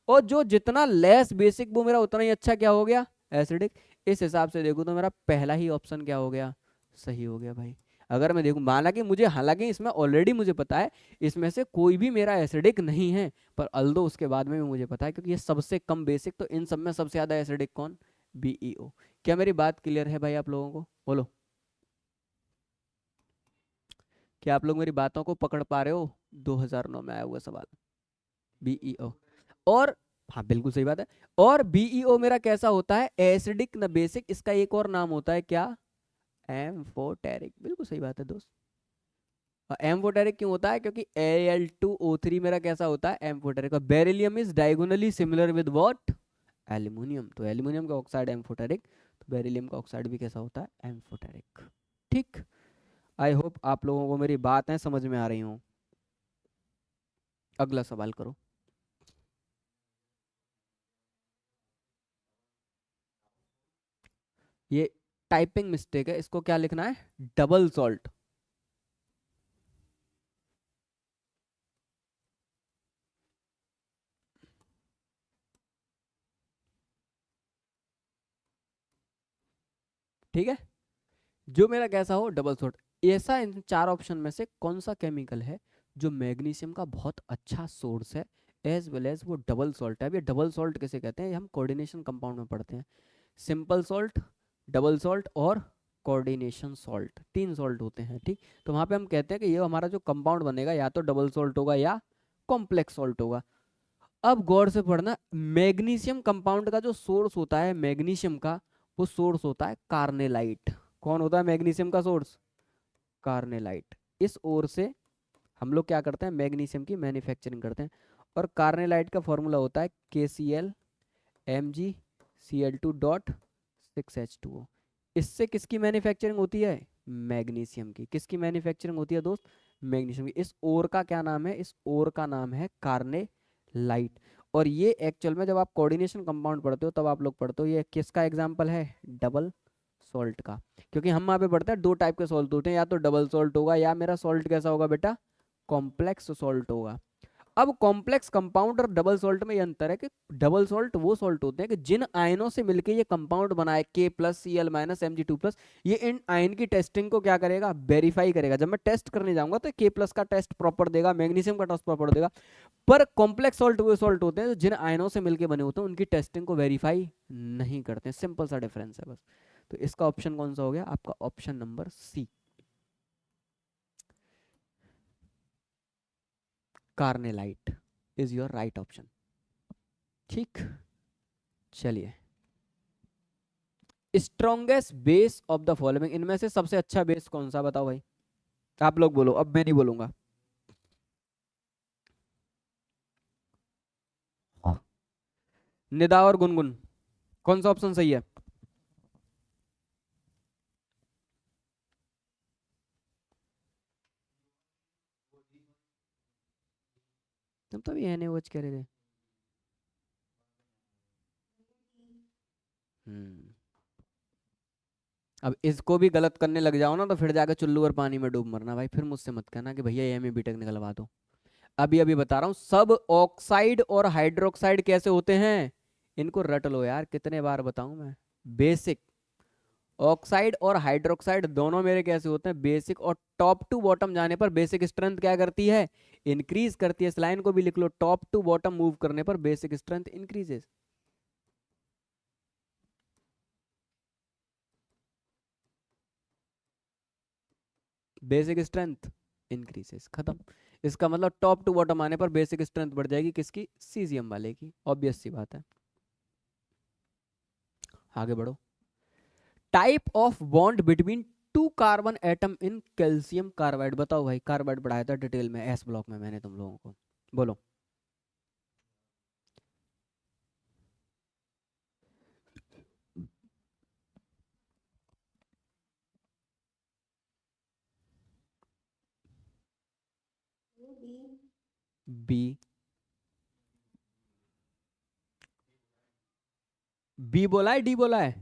और जो जितना लेस बेसिक वो मेरा उतना ही अच्छा क्या हो गया? एसिडिक। इस हिसाब से देखूं तो मेरा पहला ही ऑप्शन क्या हो गया? सही हो गया भाई। अगर मैं देखूं, माना कि मुझे, हालांकि इसमें ऑलरेडी मुझे पता है इसमें से कोई भी मेरा एसिडिक नहीं है, पर अल्दो उसके बाद में भी मुझे पता है क्योंकि ये सबसे कम बेसिक, तो इन सब में सबसे ज्यादा एसिडिक कौन? बीईओ। क्या मेरी बात क्लियर है भाई आप लोगों को? बोलो, क्या आप लोग मेरी बातों को पकड़ पा रहे हो? 2009 में आया हुआ सवाल, बीईओ। और हाँ बिल्कुल सही बात है। और बीईओ मेरा कैसा होता है? एसिडिक न बेसिक। इसका एक और नाम होता है क्या? एम्फोटेरिक। बिल्कुल सही बात है दोस्त। एम्फोटेरिक क्यों होता है? क्योंकि Al2O3 मेरा कैसा होता है? एम्फोटेरिक। और beryllium is diagonally similar with what? Aluminium. तो एल्यूमिनियम का ऑक्साइड एम्फोटेरिक, तो बेरिलियम का ऑक्साइड भी कैसा होता है? एम्फोटेरिक। ठीक। आई होप आप लोगों को मेरी बातें समझ में आ रही हूँ। अगला सवाल करो। ये टाइपिंग मिस्टेक है, इसको क्या लिखना है? Double salt. ठीक है, जो मेरा कैसा हो? Double salt. ऐसा इन चार ऑप्शन में से कौन सा केमिकल है जो मैग्नीशियम का बहुत अच्छा सोर्स है, एज वेल एज वो डबल सॉल्ट है? अब ये डबल सॉल्ट किसे कहते हैं? ये हम कोऑर्डिनेशन कंपाउंड में पढ़ते हैं। सिंपल सॉल्ट, डबल सॉल्ट और कोऑर्डिनेशन सॉल्ट, तीन सॉल्ट होते हैं। ठीक, तो वहां पे हम कहते हैं कि ये हमारा जो कंपाउंड बनेगा या तो डबल सॉल्ट होगा या कॉम्प्लेक्स सॉल्ट होगा। अब गौर से पढ़ना, मैग्नीशियम कंपाउंड का जो सोर्स होता है मैग्नीशियम का, वो सोर्स होता है कार्नेलाइट। कौन होता है मैग्नीशियम का सोर्स? कार्नेलाइट। इस ओर से हम लोग क्या करते हैं? मैग्नीशियम की मैन्युफैक्चरिंग करते हैं। और कार्नेलाइट का फॉर्मूला होता है KCl Mg Cl2.6H2O। इससे किसकी मैन्युफैक्चरिंग होती है? मैग्नीशियम की। किसकी मैन्युफैक्चरिंग होती है दोस्त? मैग्नीशियम की। इस ओर का क्या नाम है? इस ओर का नाम है कार्नेलाइट। और ये एक्चुअल में जब आप कोऑर्डिनेशन कंपाउंड पढ़ते हो तब आप लोग पढ़ते हो, ये किसका एग्जाम्पल है? डबल सॉल्ट का। क्योंकि हम वहाँ पे पढ़ते हैं दो टाइप के सॉल्ट होते हैं, या तो डबल सॉल्ट होगा या मेरा सॉल्ट कैसा होगा बेटा? कॉम्प्लेक्स सॉल्ट होगा। अब कॉम्प्लेक्स कंपाउंड और डबल सॉल्ट में ये अंतर है कि डबल सॉल्ट वो सॉल्ट होते हैं कि जिन आयनों से मिलके ये कंपाउंड बनाए K+Cl-Mg2+, ये इन आयन की टेस्टिंग को क्या करेगा? वेरीफाई करेगा। जब मैं टेस्ट करने जाऊंगा तो K+ का टेस्ट प्रॉपर देगा, मैग्नीशियम का टेस्ट प्रॉपर देगा। पर कॉम्प्लेक्स सॉल्ट वो सॉल्ट होते हैं जिन आयनों से मिलके बने होते हैं उनकी टेस्टिंग को वेरीफाई नहीं करते। सिंपल सा डिफरेंस है बस। तो इसका ऑप्शन कौन सा हो गया आपका? Option number C, carnallite is your right option. ठीक, चलिए। Strongest base of the following, इनमें से सबसे अच्छा बेस कौन सा? बताओ भाई, आप लोग बोलो, अब मैं नहीं बोलूंगा। निदा और गुनगुन, कौन सा ऑप्शन सही है? तुम तो भी NaOH कह रहे थे। हम्म। अब इसको भी गलत करने लग जाओ ना तो फिर जाकर चुल्लू और पानी में डूब मरना भाई। फिर मुझसे मत कहना कि भैया MA BTech निकलवा दो। अभी अभी बता रहा हूँ, सब ऑक्साइड और हाइड्रोक्साइड कैसे होते हैं? इनको रट लो यार, कितने बार बताऊं मैं। बेसिक, ऑक्साइड और हाइड्रोक्साइड दोनों मेरे कैसे होते हैं? बेसिक। और टॉप टू बॉटम जाने पर बेसिक स्ट्रेंथ क्या करती है? इंक्रीज करती है। इस लाइन को भी लिख लो, टॉप टू बॉटम मूव करने पर basic strength increases. Basic strength increases, खत्म। इसका मतलब टॉप टू बॉटम आने पर बेसिक स्ट्रेंथ बढ़ जाएगी किसकी? सीजियम वाले की। ऑब्वियस सी बात है। आगे बढ़ो। Type of bond between two carbon atom in calcium carbide. बताओ भाई, कार्बाइड पढ़ाया था डिटेल में S ब्लॉक में मैंने तुम लोगों को। बोलो। बी, बी बोला है डी बोला है?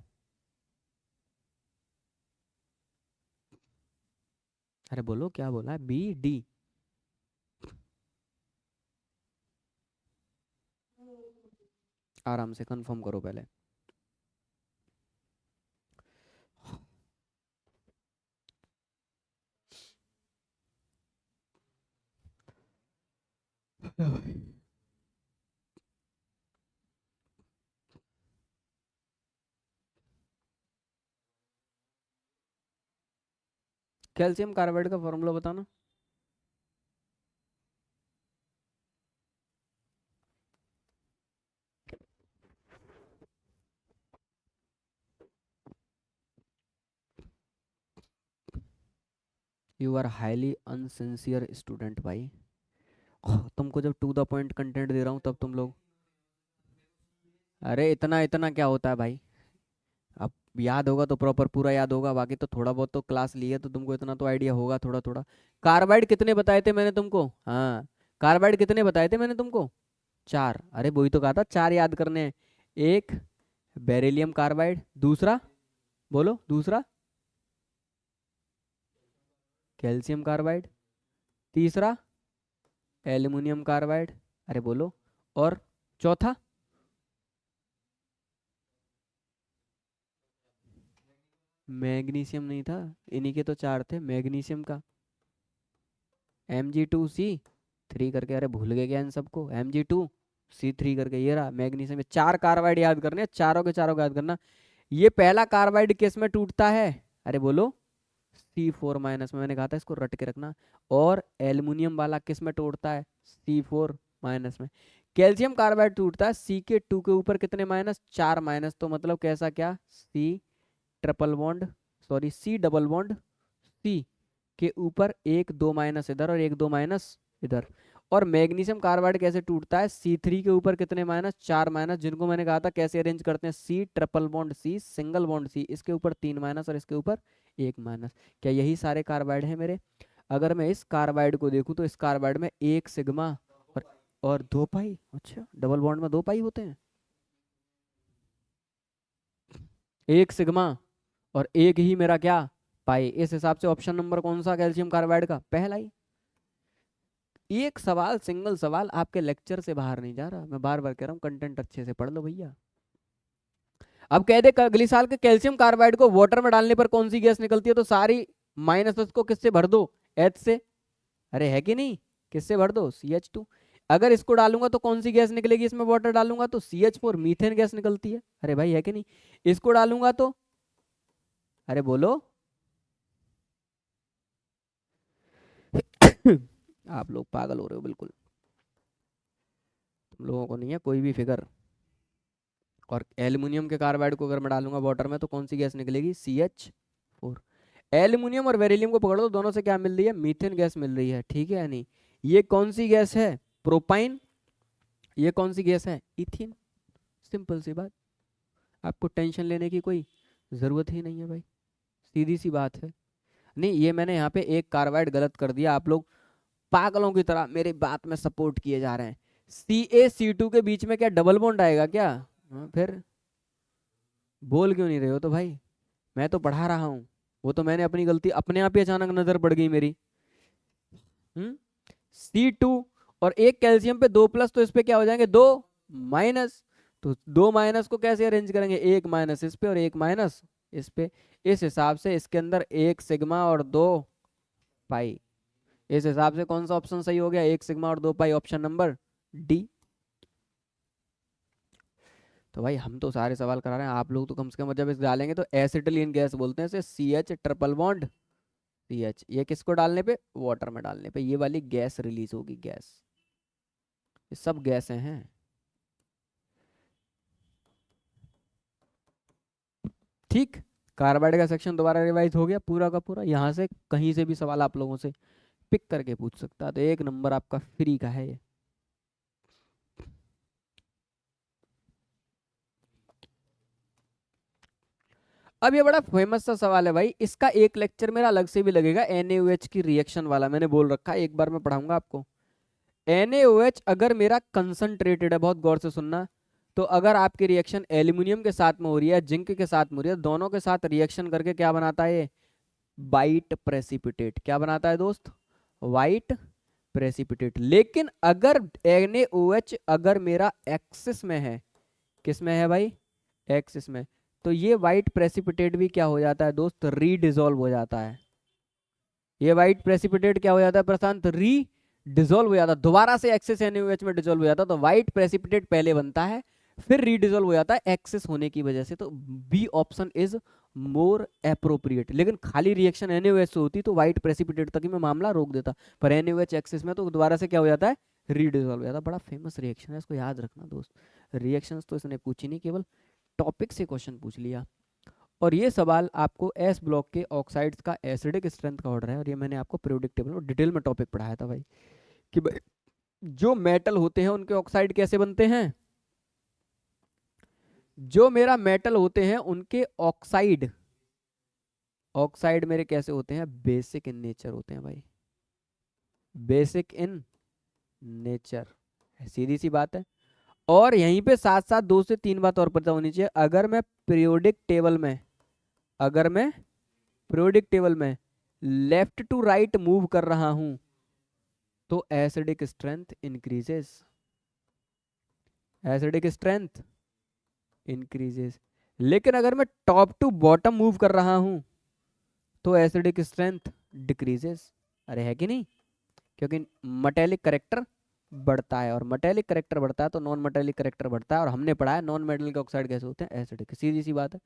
अरे बोलो क्या बोला है, बी डी? आराम से कंफर्म करो पहले। कैल्शियम कार्बाइड का फॉर्मूला बताना। यू आर हाईली अनसिंसियर स्टूडेंट भाई। तुमको जब टू द पॉइंट कंटेंट दे रहा हूँ तब तुम लोग, अरे इतना इतना क्या होता है भाई? अब याद होगा तो प्रॉपर पूरा याद होगा, बाकी तो थोड़ा बहुत तो क्लास ली है तो तुमको इतना तो आइडिया होगा थोड़ा थोड़ा। कार्बाइड कितने बताए थे मैंने तुमको? हाँ, कार्बाइड कितने बताए थे मैंने तुमको? चार। अरे वही तो कहा था, चार याद करने हैं। एक बेरिलियम कार्बाइड, दूसरा बोलो दूसरा कैल्शियम कार्बाइड, तीसरा एल्युमिनियम कार्बाइड, अरे बोलो, और चौथा मैग्नीशियम नहीं था? इन्हीं के तो चार थे मैग्नीशियम का। Mg2C3 करके, अरे भूल गए क्या इन सबको? Mg2C3 करके ये रहा मैग्नीशियम में। चार कार्बाइड याद करने हैं, चारों के चारों को याद करना। ये पहला कार्बाइड किस में टूटता है? अरे बोलो C4- में, मैंने कहा था इसको रट के रखना। और एल्युमिनियम वाला किस में टूटता है? C4- में। कैल्शियम कार्बाइड टूटता है C के 2 के ऊपर कितने माइनस? 4 माइनस। तो मतलब कैसा क्या? C के ऊपर एक दो माइनस इधर और एक दो माइनस इधर। और मैग्नीशियम कार्बाइड कैसे टूटता है? C3 के ऊपर कितने माइनस? 4 माइनस, जिनको मैंने कहा था कैसे अरेंज करते हैं, C triple bond C single bond C, इसके ऊपर 3 माइनस और इसके ऊपर 1 माइनस। क्या यही सारे कार्बाइड हैं मेरे? अगर मैं इस कार्बाइड को देखूं तो इस कार्बाइड में एक सिग्मा और 2 पाई। अच्छा, डबल बॉन्ड में 2 पाई होते हैं? एक सिग्मा और एक ही मेरा क्या? पाई। इस हिसाब से ऑप्शन नंबर कौन सा कैल्शियम कार्बाइड का? पहला ही। एक सवाल, सिंगल सवाल आपके लेक्चर से बाहर नहीं जा रहा, मैं बार बार कह रहा हूँ कंटेंट अच्छे से पढ़ लो भैया। अब कह दे अगली साल के कैल्शियम कार्बाइड को वाटर में डालने पर कौन सी गैस निकलती है, तो सारी माइनस को किससे भर दो? H से। अरे है कि नहीं? किससे भर दो? CH2। अगर इसको डालूंगा तो कौन सी गैस निकलेगी? इसमें वाटर डालूंगा तो CH4 मीथेन गैस निकलती है। अरे भाई है कि नहीं? इसको डालूंगा तो, अरे बोलो। आप लोग पागल हो रहे हो बिल्कुल, तुम लोगों को नहीं है कोई भी फिगर। और एल्युमिनियम के कार्बाइड को अगर मैं डालूंगा वाटर में तो कौन सी गैस निकलेगी? CH4। एल्युमिनियम और बेरिलियम को पकड़ दो, दोनों से क्या मिल रही है? मीथेन गैस मिल रही है, ठीक है या नहीं? ये कौन सी गैस है? प्रोपाइन। ये कौन सी गैस है? इथिन। सिंपल सी बात, आपको टेंशन लेने की कोई जरूरत ही नहीं है भाई, सीधी सी बात है। नहीं, ये मैंने यहाँ पे एक कार्बाइड गलत कर दिया, आप लोग पागलों की तरह मेरी बात में सपोर्ट किए जा रहे हैं। CaC2 के बीच में क्या डबल बॉन्ड आएगा क्या? हाँ, फिर बोल क्यों नहीं रहे हो तो भाई? मैं तो पढ़ा रहा हूँ, वो तो मैंने अपनी गलती, अपने आप ही अचानक नजर पड़ गई मेरी। C2 और एक कैल्शियम पे 2 प्लस, तो इस पे क्या हो जाएंगे? 2 माइनस। तो 2 माइनस को कैसे अरेंज करेंगे? एक माइनस इस पे और एक माइनस इस पे। इस हिसाब से इसके अंदर एक सिग्मा और 2 पाई। इस हिसाब से कौन सा ऑप्शन सही हो गया? एक सिग्मा और 2 पाई, ऑप्शन नंबर डी। तो भाई हम तो सारे सवाल करा रहे हैं, आप लोग तो कम से कम जब इस डालेंगे तो एसिटिलीन गैस बोलते हैं इसे, CH ट्रिपल बॉन्ड CH। ये किसको डालने पे? वाटर में डालने पे ये वाली गैस रिलीज होगी, गैस। ये सब गैसें हैं। ठीक, कार्बाइड का सेक्शन दोबारा रिवाइज हो गया पूरा का पूरा। यहाँ से कहीं से भी सवाल आप लोगों से पिक करके पूछ सकता है, तो एक नंबर आपका फ्री का है ये। अब ये बड़ा फेमस सा सवाल है भाई, इसका एक लेक्चर मेरा अलग से भी लगेगा, NaOH की रिएक्शन वाला, मैंने बोल रखा है एक बार मैं पढ़ाऊंगा आपको। NaOH अगर मेरा कंसंट्रेटेड है, बहुत गौर से सुनना, तो अगर आपकी रिएक्शन एल्यूमिनियम के साथ में हो रही है, जिंक के साथ में हो रही है, दोनों के साथ रिएक्शन करके क्या बनाता है ये? White precipitate. क्या बनाता है दोस्त? White precipitate. लेकिन अगर NaOH अगर मेरा एक्सिस में है, किस में है भाई? एक्सिस में, तो ये वाइट प्रेसिपिटेट भी क्या हो जाता है दोस्त? रीडिजोल्व हो जाता है। ये वाइट प्रेसिपिटेट क्या हो जाता है प्रशांत? डिजोल्व हो जाता है, दोबारा से एक्सेस NaOH में डिजोल्व हो जाता है। तो व्हाइट प्रेसिपिटेट पहले बनता है, फिर रीडिजोल्व हो जाता है एक्सेस होने की वजह से। तो B option is more appropriate. लेकिन खाली रिएक्शन NaOH से होती तो व्हाइट प्रेसिपिटेट तक ही मैं मामला रोक देता, पर NaOH एक्सेस में तो दोबारा से क्या हो जाता है? रीडिजोल्व हो जाता है। बड़ा फेमस रिएक्शन है, इसको याद रखना दोस्त। रिएक्शंस तो इसने पूछी नहीं, केवल टॉपिक से क्वेश्चन पूछ लिया। और ये सवाल आपको एस ब्लॉक के ऑक्साइड्स का एसिडिक स्ट्रेंथ का ऑर्डर है, और ये मैंने आपको पीरियोडिक टेबल में डिटेल में टॉपिक पढ़ाया था भाई, कि भाई जो मेटल होते हैं उनके ऑक्साइड कैसे बनते हैं। जो मेरा मेटल होते हैं उनके ऑक्साइड, ऑक्साइड मेरे कैसे होते हैं? बेसिक इन नेचर होते हैं भाई, बेसिक इन नेचर, सीधी सी बात है। और यहीं पे साथ साथ 2 से 3 बात और पता होनी चाहिए। अगर मैं पीरियोडिक टेबल में, अगर मैं पीरियोडिक टेबल में लेफ्ट टू राइट मूव कर रहा हूं तो acidic strength increases, acidic strength increases. लेकिन अगर मैं टॉप टू बॉटम मूव कर रहा हूं तो एसिडिक स्ट्रेंथ डिक्रीजेस। अरे है कि नहीं? क्योंकि मटेलिक करेक्टर बढ़ता है, और मटेलिक करेक्टर बढ़ता है तो नॉन मटेलिक करेक्टर बढ़ता है। और हमने पढ़ा है नॉन मेटल के ऑक्साइड कैसे होते हैं? एसिडिक। सीधी सी बात है।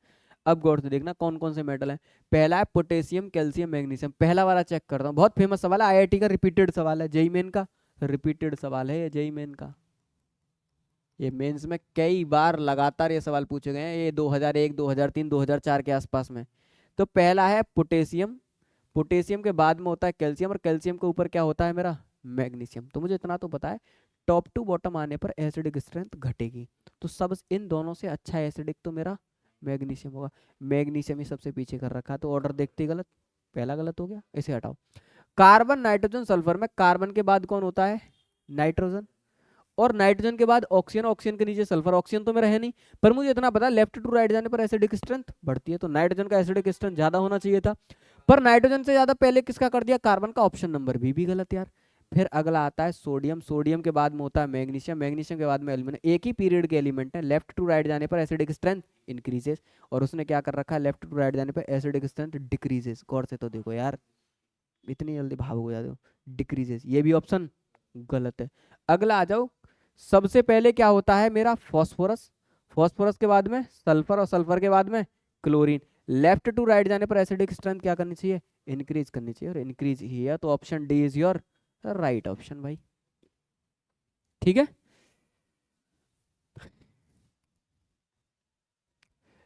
अब गौर से देखना कौन कौन से मेटल हैं। पहला है पोटेशियम, कैल्शियम, मैग्नीशियम। पहला वाला चेक करता हूँ, बहुत फेमस सवाल है, IIT का रिपीटेड सवाल है, जेई मेन का रिपीटेड सवाल है ये, जेई मेन का। ये मेंस में कई बार लगातार ये सवाल पूछे गए हैं, ये 2001, 2003, 2004 के आसपास में। तो पहला है पोटेशियम, पोटेशियम के बाद में होता है कैल्शियम, और कैल्शियम के ऊपर क्या होता है मेरा? मैग्नीशियम। तो मुझे इतना तो पता है, टॉप टू बॉटम आने पर एसिडिक स्ट्रेंथ घटेगी। तो सब इन दोनों से अच्छा एसिडिक तो मेरा मैग्नीशियम होगा। मैग्नीशियम ही सबसे पीछे कर रखा, तो ऑर्डर देखते ही गलत, पहला गलत हो गया, इसे हटाओ। कार्बन, नाइट्रोजन, सल्फर में कार्बन के बाद कौन होता है? नाइट्रोजन। और नाइट्रोजन के बाद ऑक्सीजन, ऑक्सीजन के नीचे सल्फर। ऑक्सीजन तो मेरा है नहीं, पर मुझे इतना पता है लेफ्ट टू राइट जाने पर एसिडिक स्ट्रेंथ बढ़ती है, तो नाइट्रोजन का एसिडिक स्ट्रेंथ ज्यादा होना चाहिए था। पर नाइट्रोजन से ज्यादा पहले किसका कर दिया? कार्बन का। ऑप्शन नंबर बी भी गलत यार। फिर अगला आता है सोडियम, सोडियम के बाद में होता है मैग्नीशियम, मैग्नीशियम के बाद में एल्यूमिनियम। एक ही पीरियड के एलिमेंट है, लेफ्ट टू राइट जाने पर एसिडिक स्ट्रेंथ इंक्रीजेस, और उसने क्या कर रखा है? लेफ्ट टू राइट जाने पर एसिडिक स्ट्रेंथ डिक्रीजेस। गौर से तो देखो यार, इतनी जल्दी भावुक हो जाते हो। डिक्रीजेस, ये भी ऑप्शन गलत है। अगला आ जाओ, सबसे पहले क्या होता है मेरा? फॉस्फोरस, फॉस्फोरस के बाद में सल्फर, और सल्फर के बाद में क्लोरीन। लेफ्ट टू राइट जाने पर एसिडिक स्ट्रेंथ क्या करनी चाहिए? इंक्रीज करनी चाहिए, और इंक्रीज ही है, तो option D is your right option भाई। ठीक है।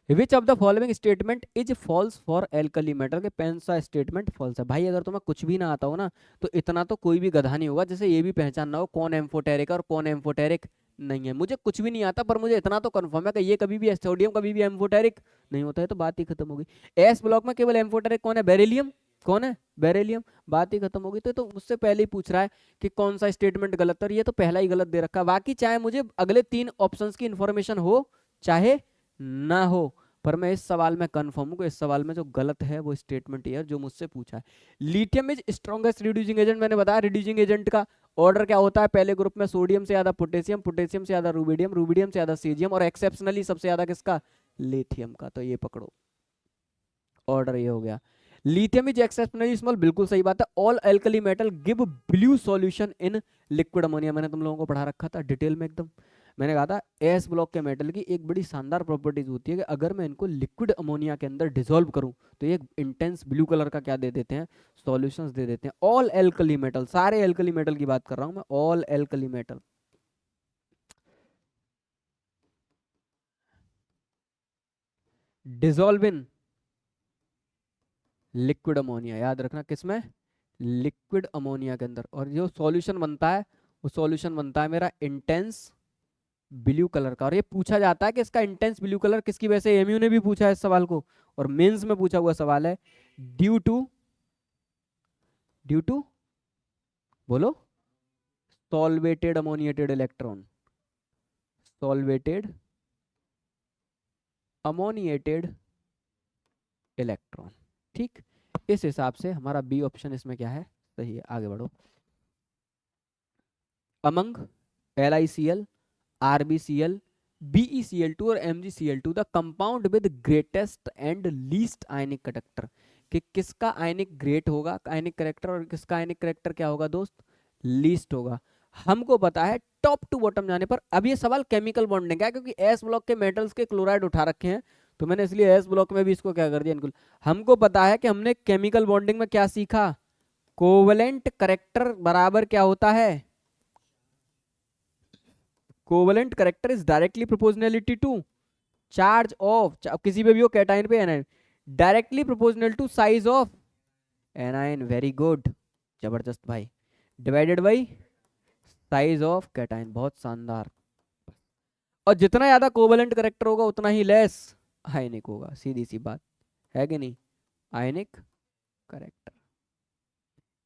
Which of the following statement is false for alkali metal? के पेन सा स्टेटमेंट फॉल्स है भाई। अगर तुम्हें कुछ भी ना आता हो ना, तो इतना तो कोई भी गधा नहीं होगा जैसे ये भी पहचानना हो कौन एम्फोटेरिक है और कौन एम्फोटेरिक नहीं है। मुझे कुछ भी नहीं आता, पर मुझे इतना तो कंफर्म है कि ये कभी भी सोडियम कभी भी एम्फोटेरिक नहीं होता है, तो बात ही खत्म होगी। एस ब्लॉक में केवल एम्फोटेरिक कौन है? बेरिलियम। कौन है? बेरिलियम। बात ही खत्म होगी। तो मुझसे पहले ही पूछ रहा है कि कौन सा स्टेटमेंट गलत है, और ये तो पहला ही गलत दे रखा है। बाकी चाहे मुझे अगले 3 ऑप्शंस की इंफॉर्मेशन हो चाहे ना हो, पर मैं इस सवाल में कंफर्म हूं कि इस सवाल में जो गलत है वो स्टेटमेंट है जो मुझसे पूछा है। Lithium is strongest reducing agent, मैंने बताया रिड्यूसिंग एजेंट का ऑर्डर क्या होता है? पहले ग्रुप में सोडियम से ज्यादा पोटेशियम, पोटेशियम से ज्यादा रूबिडियम, रूबिडियम से ज्यादा सीजियम, और एक्सेप्शनली सबसे ज्यादा किसका? लिथियम का। तो ये पकड़ो, ऑर्डर ये हो गया। लिथियम इज एक्सेप्शनली स्मॉल, बिल्कुल सही बात है। All alkali metal give blue solution in liquid ammonia, मैंने तुम लोगों को पढ़ा रखा था डिटेल में एकदम। मैंने कहा था एस ब्लॉक के मेटल की एक बड़ी शानदार प्रॉपर्टीज होती है कि अगर मैं इनको लिक्विड अमोनिया के अंदर डिसॉल्व करूं तो ये इंटेंस ब्लू कलर का क्या दे देते हैं? सॉल्यूशंस दे देते हैं। ऑल एल्कली मेटल, सारे एल्कली मेटल की बात कर रहा हूं मैं, all alkali metal. Dissolve in liquid ammonia, याद रखना किसमें? लिक्विड अमोनिया के अंदर। और जो सॉल्यूशन बनता है वो सॉल्यूशन बनता है मेरा इंटेंस ब्लू कलर का। और ये पूछा जाता है कि इसका इंटेंस ब्लू कलर किसकी वजह से? एमयू ने भी पूछा है इस सवाल को, और मेंस में पूछा हुआ सवाल है। ड्यू टू, ड्यू टू बोलो, solvated ammoniated electron, solvated ammoniated electron. ठीक, इस हिसाब से हमारा बी ऑप्शन इसमें क्या है, सही है। आगे बढ़ो। अमंग LiCl, RbCl, BeCl2 और MgCl2 the compound with greatest and least ionic conductor, कि किसका आयनिक ग्रेट होगा आयनिक करेक्टर और किसका आयनिक करेक्टर क्या होगा दोस्त, लीस्ट होगा। हमको पता है टॉप टू बॉटम जाने पर। अब ये सवाल केमिकल बॉन्डिंग का है, क्योंकि एस ब्लॉक के मेटल्स के क्लोराइड उठा रखे हैं, तो मैंने इसलिए एस ब्लॉक में भी इसको क्या कर दिया इनक्लूड। हमको पता है कि हमने केमिकल बॉन्डिंग में क्या सीखा, कोवलेंट करेक्टर बराबर क्या होता है, covalent character is directly proportionality to charge of, किसी पे भी हो, कैटाइन पे anion, directly proportional to size of anion, very good, जबरदस्त भाई, divided by size of cation, बहुत शानदार। और जितना ज्यादा कोवलेंट करेक्टर होगा उतना ही लेस आयनिक होगा, सीधी सी बात है कि नहीं, आयनिक करेक्टर।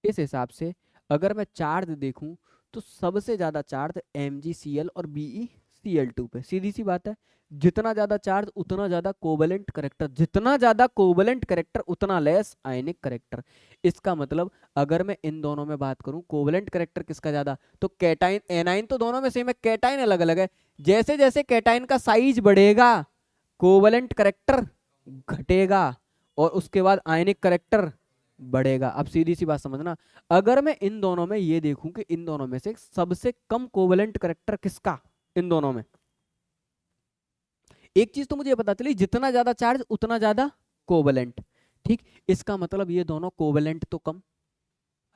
इस हिसाब से अगर मैं चार्ज देखूं तो सबसे ज्यादा चार्ज MgCl और BeCl2 पे, सीधी सी बात है। जितना ज्यादा चार्ज उतना ज्यादा कोवलेंट करेक्टर, जितना ज्यादा कोवलेंट करेक्टर उतना लेस आयनिक करेक्टर। इसका मतलब अगर मैं इन दोनों में बात करूं कोवलेंट करेक्टर किसका ज्यादा, तो कैटाइन एनाइन तो दोनों में सेम है, कैटाइन अलग अलग है। जैसे जैसे कैटाइन का साइज बढ़ेगा कोवलेंट करेक्टर घटेगा और उसके बाद आयनिक करेक्टर बढ़ेगा। अब सीधी सी बात समझना, अगर मैं इन दोनों में ये देखूं कि इन दोनों में से सबसे कम कोवलेंट करेक्टर किसका, इन दोनों में, एक चीज तो मुझे पता चली, जितना ज्यादा चार्ज उतना ज्यादा कोवलेंट। ठीक, इसका मतलब ये दोनों कोवलेंट तो कम,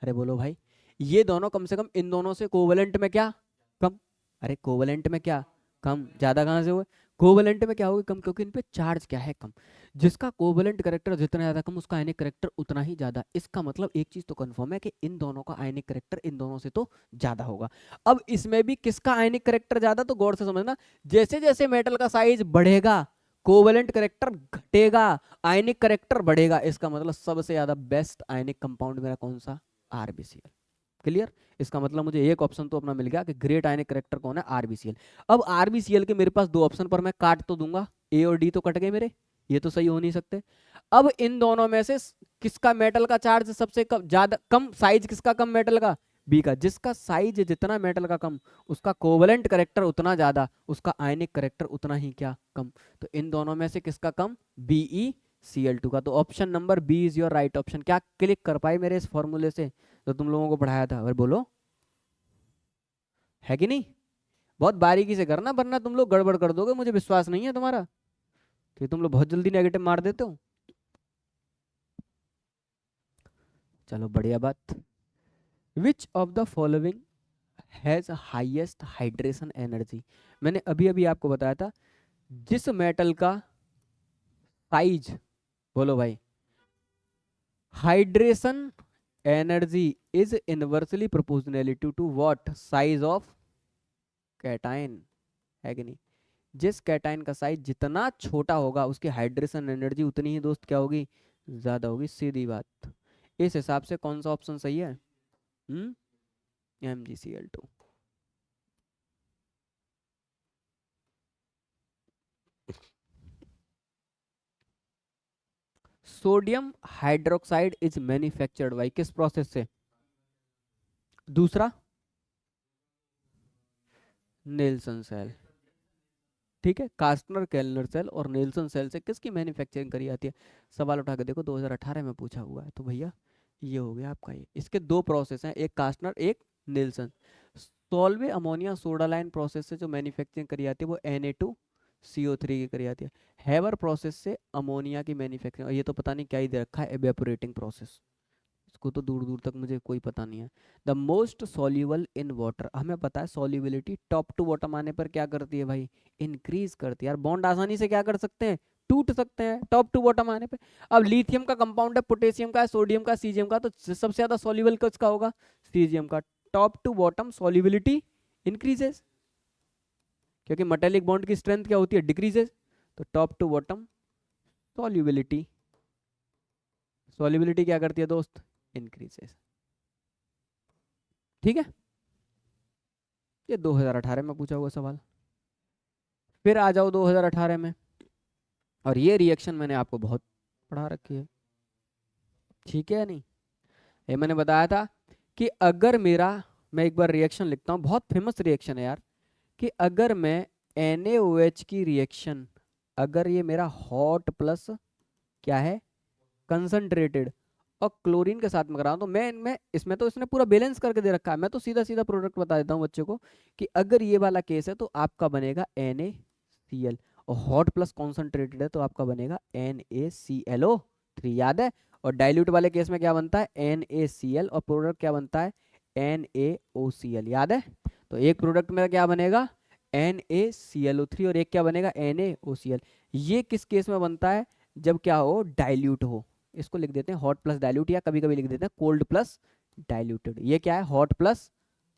अरे बोलो भाई, ये दोनों कम से कम इन दोनों से कोवलेंट में क्या कम, अरे कोवलेंट में क्या कम, ज्यादा कहां से हुए, कोवलेंट में क्या होगा कम, क्योंकि इन पे चार्ज क्या है कम। जिसका कोवलेंट करेक्टर जितना ज्यादा कम उसका आयनिक करेक्टर उतना ही ज्यादा। इसका मतलब एक चीज तो कंफर्म है कि इन दोनों का आयनिक करेक्टर इन दोनों से तो ज्यादा होगा। अब इसमें भी किसका आयनिक करेक्टर ज्यादा, तो गौर से समझना, जैसे जैसे मेटल का साइज बढ़ेगा कोवलेंट करेक्टर घटेगा, आयनिक करेक्टर बढ़ेगा। इसका मतलब सबसे ज्यादा बेस्ट आयनिक कंपाउंड मेरा कौन सा, RbCl। क्लियर, इसका मतलब मुझे एक ऑप्शन तो अपना मिल गया कि ग्रेट आयनिक करेक्टर कौन है, RbCl। अब RbCl के मेरे पास दो ऑप्शन पर मैं काट तो दूंगा, ए और डी तो कट गए मेरे, ये तो सही हो नहीं सकते। अब इन दोनों में से किसका मेटल का चार्ज सबसे कम, ज्यादा कम साइज किसका कम मेटल का, बी का। जिसका साइज जितना मेटल का कम उसका कोवलेंट करेक्टर उतना ज्यादा, उसका आयनिक करेक्टर उतना ही क्या कम। तो इन दोनों में से किसका कम, BeCl2 का। तो option number B is your right option. क्या क्लिक कर पाए मेरे इस फॉर्मूले से जो तुम लोगों को पढ़ाया था, और बोलो है कि नहीं। बहुत बारीकी से करना वरना तुम लोग गड़बड़ कर दोगे, मुझे विश्वास नहीं है तुम्हारा कि तुम लोग बहुत जल्दी नेगेटिव मार देते हो। चलो बढ़िया बात। विच of the following has highest hydration energy, मैंने अभी अभी आपको बताया था, जिस मेटल का साइज, बोलो भाई, hydration energy is inversely proportionality to what, size of cation, है कि नहीं। जिस कैटाइन का साइज जितना छोटा होगा उसकी हाइड्रेशन एनर्जी उतनी ही दोस्त क्या होगी, ज्यादा होगी, सीधी बात। इस हिसाब से कौन सा ऑप्शन सही है, MgCl2। Sodium hydroxide is manufactured by, किस प्रोसेस से, दूसरा नेल्सन सेल। ठीक है, कास्टनर केल्नर सेल और नेल्सन सेल से किसकी मैन्युफैक्चरिंग करी जाती है। सवाल उठा के देखो 2018 में पूछा हुआ है, तो भैया ये हो गया आपका। ये इसके दो प्रोसेस हैं, एक कास्टनर एक Nelson. Solvay ammonia soda line process से जो मैन्युफैक्चरिंग करी जाती है वो Na2CO3 की करी जाती है। हैवर प्रोसेस से अमोनिया की मैन्युफैक्चरिंग, और ये तो पता नहीं क्या ही दे रखा है, एवेपोरेटिंग प्रोसेस, इसको तो दूर दूर तक मुझे कोई पता नहीं है। The most soluble in water, हमें पता है सॉल्युबिलिटी टॉप टू बॉटम आने पर क्या करती है भाई, इंक्रीज करती है। यार बॉन्ड आसानी से क्या कर सकते हैं, टूट सकते हैं टॉप टू बॉटम आने पे। अब लिथियम का कंपाउंड है, पोटेशियम का है, सोडियम का, सीजियम का, तो सबसे ज्यादा सॉल्युबल किसका होगा, सीजियम का। Top to bottom solubility increases, क्योंकि मेटेलिक बॉन्ड की स्ट्रेंथ क्या होती है, डिक्रीजेस। तो top to bottom solubility, solubility क्या करती है दोस्त, इंक्रीजेस। ठीक है, ये 2018 में पूछा हुआ सवाल। फिर आ जाओ 2018 में, और ये रिएक्शन मैंने आपको बहुत पढ़ा रखी है, ठीक है या नहीं। ये मैंने बताया था कि अगर मेरा, मैं एक बार रिएक्शन लिखता हूँ, बहुत फेमस रिएक्शन है यार, कि अगर मैं NaOH की रिएक्शन, अगर ये मेरा हॉट प्लस क्या है कंसंट्रेटेड और क्लोरीन के साथ में कराऊं, तो मैं इसमें तो इसने पूरा बैलेंस करके दे रखा है, मैं तो सीधा सीधा प्रोडक्ट बता देता हूँ बच्चे को कि अगर ये वाला केस है तो आपका बनेगा NaCl, और हॉट प्लस कॉन्सेंट्रेटेड है तो आपका बनेगा NaClO3, याद है। और डाइल्यूट वाले केस में क्या बनता है NaCl, और प्रोडक्ट क्या बनता है NaOCl, याद है। तो एक प्रोडक्ट मेरा क्या बनेगा NaClO3, और एक क्या बनेगा NaOCl। ये किस केस में बनता है, जब क्या हो डाइल्यूट हो। इसको लिख देते हैं हॉट प्लस डाइल्यूट, या कभी कभी लिख देते हैं कोल्ड प्लस डाइल्यूटेड। ये क्या है हॉट प्लस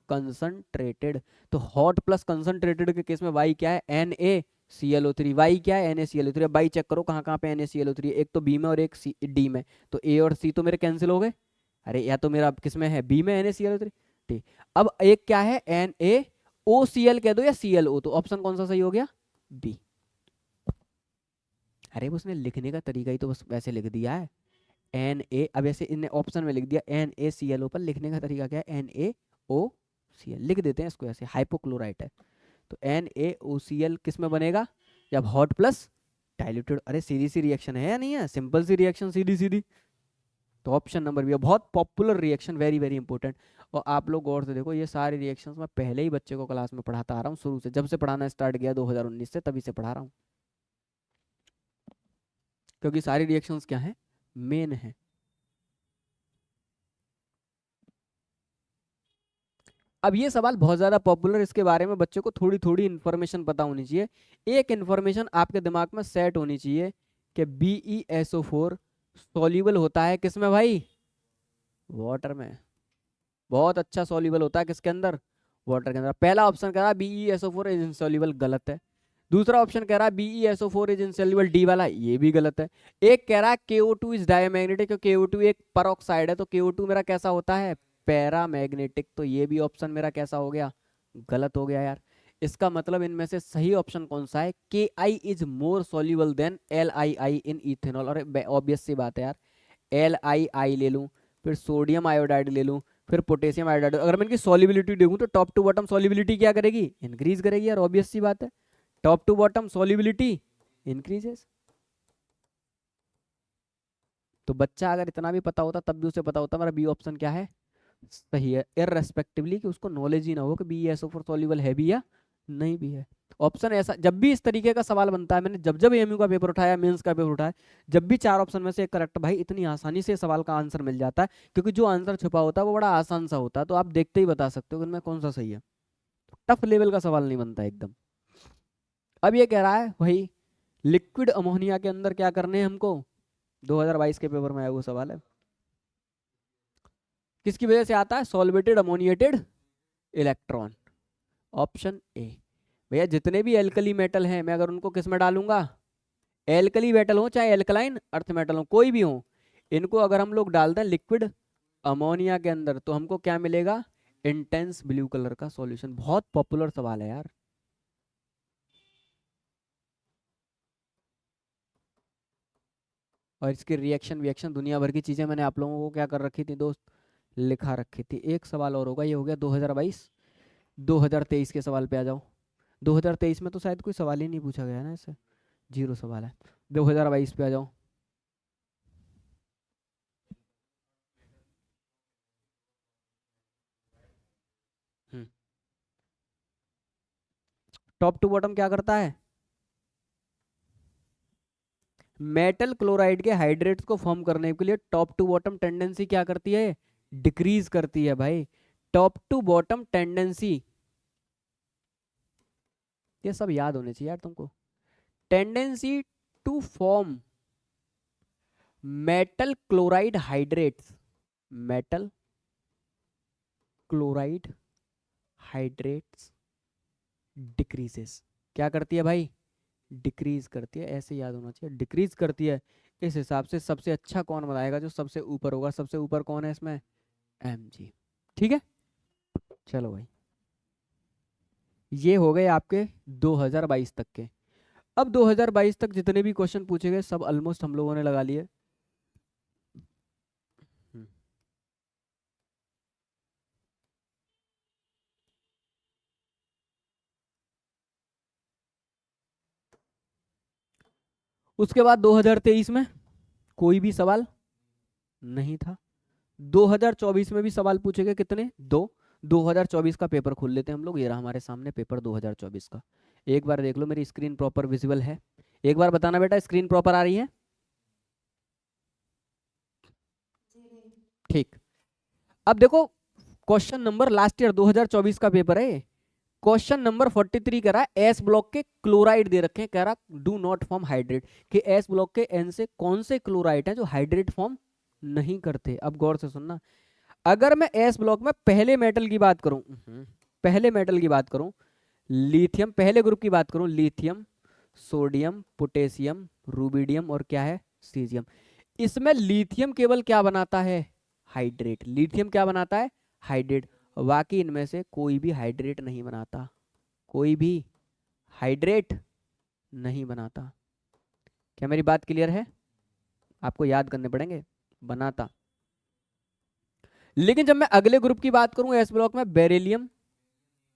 कंसंट्रेटेड। तो हॉट प्लस कंसंट्रेटेड के केस में वाई क्या है NaClO3, वाई क्या है NaClO3। अब वाई चेक करो कहाँ कहाँ पे NaClO3 है, एक तो बी में और एक डी में, तो ए और सी तो मेरे कैंसिल हो गए। अरे या तो मेरा किस में है बी में NaClO3, ठीक। अब एक क्या है NaOCl कह दो या ClO, तो ऑप्शन कौन सा सही हो गया बी। अरे उसने लिखने का तरीका ही तो बस वैसे लिख दिया है अब ऐसे इनने ऑप्शन में लिख दिया NaClO, पर लिखने का तरीका क्या है NaOCl, लिख देते हैं इसको ऐसे, हाइपोक्लोराइट है। तो NaOCl किस में बनेगा, जब हॉट प्लस डाइल्यूटेड। अरे सीधी सी रिएक्शन है या नहीं है, सिंपल सी रिएक्शन, सीधी सीधी। तो ऑप्शन नंबर बी है, बहुत popular reaction, very very important. और आप लोग गौर से देखो, ये सारे रिएक्शंस मैं पहले ही बच्चे को क्लास में पढ़ाता आ रहा हूँ, शुरू से, जब से पढ़ाना स्टार्ट किया 2019 से, तभी से पढ़ा रहा हूँ, क्योंकि सारी रिएक्शंस क्या है मेन है। अब ये सवाल बहुत ज़्यादा पॉपुलर, इसके बारे में बच्चे को थोड़ी थोड़ी इन्फॉर्मेशन पता होनी चाहिए। एक इन्फॉर्मेशन आपके दिमाग में सेट होनी चाहिए कि BeSO4 सॉल्युबल होता है किसमें भाई, वाटर में। बहुत अच्छा सॉल्युबल होता है किसके अंदर, वाटर के अंदर। पहला ऑप्शन कह रहा है BeSO4 इज इनसॉल्युबल, गलत है। दूसरा ऑप्शन कह रहा है BeSO4 इज इनसॉल्युबल, डी वाला, ये भी गलत है। एक कह रहा है KO2 इज डायमैग्नेटिक, KO2 एक परऑक्साइड है, तो KO2 मेरा कैसा होता है पैरामैग्नेटिक, तो ये भी ऑप्शन मेरा कैसा हो गया गलत हो गया यार। इसका मतलब इनमें से सही ऑप्शन कौन सा है, Ki is more soluble than LiI in ethanol. और ऑब्वियस सी बात है यार, LiI ले लूं, फिर सोडियम आयोडाइड ले लूं, फिर पोटेशियम आयोडाइड, अगर मैं इनकी सॉल्युबिलिटी देखूं तो टॉप टू बॉटम सॉल्युबिलिटी क्या करेगी इंक्रीज करेगी यार, ऑब्वियस सी बात है, top to bottom solubility increases. तो बच्चा अगर इतना भी पता होता तब भी उसे पता होता मेरा बी ऑप्शन क्या है सही है, इररेस्पेक्टिवली कि उसको नॉलेज ही ना हो कि BeSO4 सॉल्युबल है भी या नहीं भी है। ऑप्शन ऐसा, जब भी इस तरीके का सवाल बनता है, मैंने जब जब एमयू का पेपर उठाया, मेंस का पेपर उठाया, जब भी चार ऑप्शन में से एक करेक्ट, भाई इतनी आसानी से सवाल का आंसर मिल जाता है, क्योंकि जो आंसर छुपा होता है वो बड़ा आसान सा होता है, तो आप देखते ही बता सकते हो कि उनमें कौन सा सही है। टफ लेवल का सवाल नहीं बनता एकदम। अब ये कह रहा है भाई लिक्विड अमोनिया के अंदर क्या करने हैं हमको, 2022 के पेपर में आया वो सवाल है, किसकी वजह से आता है solvated ammoniated electron. Option A, भैया जितने भी एल्कली मेटल हैं मैं अगर उनको किस में डालूंगा, एल्कली मेटल हो चाहे एल्कलाइन अर्थ मेटल हो कोई भी हो, इनको अगर हम लोग डालते हैं लिक्विड अमोनिया के अंदर तो हमको क्या मिलेगा इंटेंस ब्लू कलर का सॉल्यूशन। बहुत पॉपुलर सवाल है यार। और इसकी रिएक्शन विएक्शन दुनिया भर की चीजें मैंने आप लोगों को क्या कर रखी थी दोस्त, लिखा रखी थी। एक सवाल और होगा, ये हो गया 2022। 2023 के सवाल पे आ जाओ। 2023 में तो शायद कोई सवाल ही नहीं पूछा गया ना, इससे जीरो सवाल है। 2022 पे आ जाओ। टॉप टू बॉटम क्या करता है, मेटल क्लोराइड के हाइड्रेट्स को फॉर्म करने के लिए टॉप टू बॉटम टेंडेंसी क्या करती है डिक्रीज करती है भाई। टॉप टू बॉटम टेंडेंसी, ये सब याद होने चाहिए यार तुमको। Tendency to form metal chloride hydrates, metal chloride hydrates decreases, क्या करती है भाई डिक्रीज करती है, ऐसे याद होना चाहिए डिक्रीज करती है। इस हिसाब से सबसे अच्छा कौन बनाएगा, जो सबसे ऊपर होगा, सबसे ऊपर कौन है इसमें Mg, ठीक है। चलो भाई। ये हो गए आपके 2022 तक के। अब 2022 तक जितने भी क्वेश्चन पूछे गए सब ऑलमोस्ट हम लोगों ने लगा लिए। उसके बाद 2023 में कोई भी सवाल नहीं था। 2024 में भी सवाल पूछे गए, कितने? 2। 2024 का पेपर खोल लेते हैं हम लोग। ये रहा हमारे सामने पेपर 2024 का। एक बार देख लो मेरी स्क्रीन प्रॉपर विजिबल है? एक बार बताना बेटा, स्क्रीन प्रॉपर आ रही है? ठीक। अब देखो क्वेश्चन नंबर, लास्ट ईयर 2024 का पेपर है। क्वेश्चन नंबर 43 कह रहा है एस ब्लॉक के क्लोराइड दे रखे हैं, कह रहा डू नॉट फॉर्म हाइड्रेट, कि एस ब्लॉक के एन से कौन से क्लोराइड हैं जो हाइड्रेट फॉर्म नहीं करते। अब गौर से सुनना, अगर मैं एस ब्लॉक में पहले मेटल की बात करूं, पहले मेटल की बात करूं, लिथियम, पहले ग्रुप की बात करूं, लिथियम, सोडियम, पोटेशियम, रूबिडियम और क्या है, सीजियम। इसमें लिथियम केवल क्या बनाता है, हाइड्रेट। लिथियम क्या बनाता है, हाइड्रेट। बाकी इनमें से कोई भी हाइड्रेट नहीं बनाता, कोई भी हाइड्रेट नहीं बनाता। क्या मेरी बात क्लियर है? आपको याद करने पड़ेंगे, बनाता। लेकिन जब मैं अगले ग्रुप की बात करूं एस ब्लॉक में, बेरिलियम,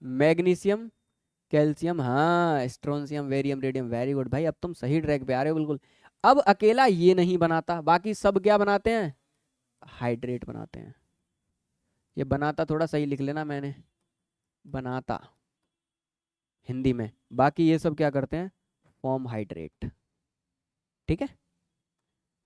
मैग्नीशियम, कैल्शियम, हाँ स्ट्रोंशियम, वेरियम, रेडियम, वेरी गुड भाई, अब तुम सही ट्रैक पे आ रहे हो बिल्कुल। अब अकेला ये नहीं बनाता, बाकी सब क्या बनाते हैं, हाइड्रेट बनाते हैं। ये बनाता थोड़ा सही लिख लेना, मैंने बनाता हिंदी में, बाकी ये सब क्या करते हैं, फॉर्म हाइड्रेट। ठीक है।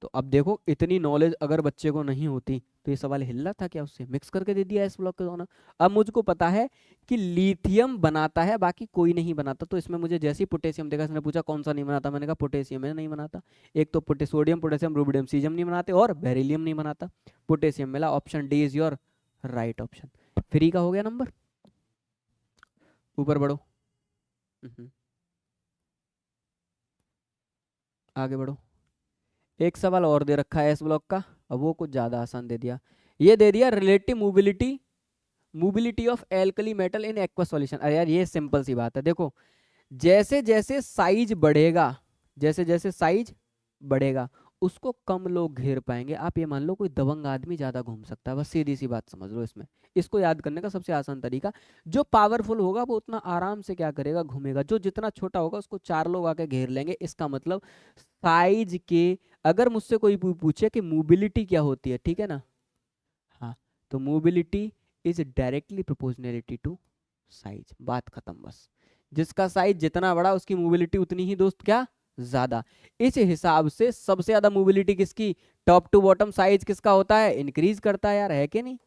तो अब देखो इतनी नॉलेज अगर बच्चे को नहीं होती तो ये सवाल हिल रहा था क्या, उससे मिक्स करके दे दिया एस ब्लॉक के दोनों। अब मुझको पता है कि लिथियम बनाता है, बाकी कोई नहीं बनाता। तो इसमें मुझे जैसे ही पोटेशियम देखा, इसने पूछा कौन सा नहीं बनाता, मैंने कहा पोटेशियम है, नहीं बनाता। एक तो सोडियम, पोटेशियम, रूबिडियम, सीजियम नहीं बनाते, और बेरिलियम नहीं बनाता। पोटेशियम मिला, option D is your right option. Free का हो गया नंबर। ऊपर बढ़ो, आगे बढ़ो। एक सवाल और दे रखा है एस ब्लॉक का, अब वो कुछ ज्यादा आसान दे दिया। ये दे दिया relative mobility, mobility of alkali metal in aqua solution. अरे यार ये सिंपल सी बात है, देखो जैसे जैसे साइज बढ़ेगा, जैसे जैसे साइज बढ़ेगा उसको कम लोग घेर पाएंगे। आप ये मान लो कोई दबंग आदमी ज्यादा घूम सकता है, बस सीधी सी बात समझ लो इसमें। इसको याद करने का सबसे आसान तरीका, जो पावरफुल होगा वो उतना आराम से क्या करेगा, घूमेगा। जो जितना छोटा होगा उसको 4 लोग आके घेर लेंगे। इसका मतलब साइज के, अगर मुझसे कोई पूछे कि मोबिलिटी क्या होती है, ठीक है ना, हाँ, तो mobility is directly proportionality to size, बात खत्म बस। जिसका साइज जितना बड़ा उसकी मोबिलिटी उतनी ही दोस्त क्या, ज्यादा। इस हिसाब से सबसे ज्यादा मोबिलिटी किसकी, टॉप टू बॉटम साइज किसका होता है, इंक्रीज करता है यार, है कि नहीं।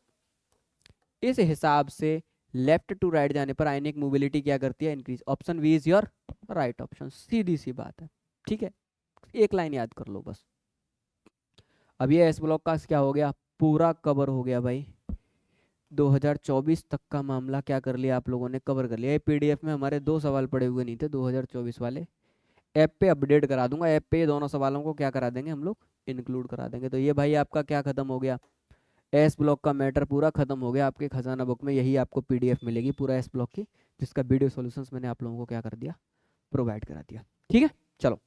इस हिसाब से लेफ्ट टू राइट जाने पर आयनिक मोबिलिटी क्या करती है, increase. Option B is your right option, सीधी सी बात है। ठीक है, एक लाइन याद कर लो बस। अब ये एस ब्लॉक का क्या हो गया, पूरा कवर हो गया भाई। 2024 तक का मामला क्या कर लिया आप लोगों ने, कवर कर लिया। ये पीडीएफ में हमारे 2 सवाल पड़े हुए नहीं थे 2024 वाले, ऐप पे अपडेट करा दूंगा। ऐप पे ये दोनों सवालों को क्या करा देंगे हम लोग, इंक्लूड करा देंगे। तो ये भाई आपका क्या खत्म हो गया, एस ब्लॉक का मैटर पूरा खत्म हो गया। आपके खजाना बुक में यही आपको पीडीएफ मिलेगी पूरा एस ब्लॉक की, जिसका वीडियो सॉल्यूशंस मैंने आप लोगों को क्या कर दिया, प्रोवाइड करा दिया। ठीक है, चलो।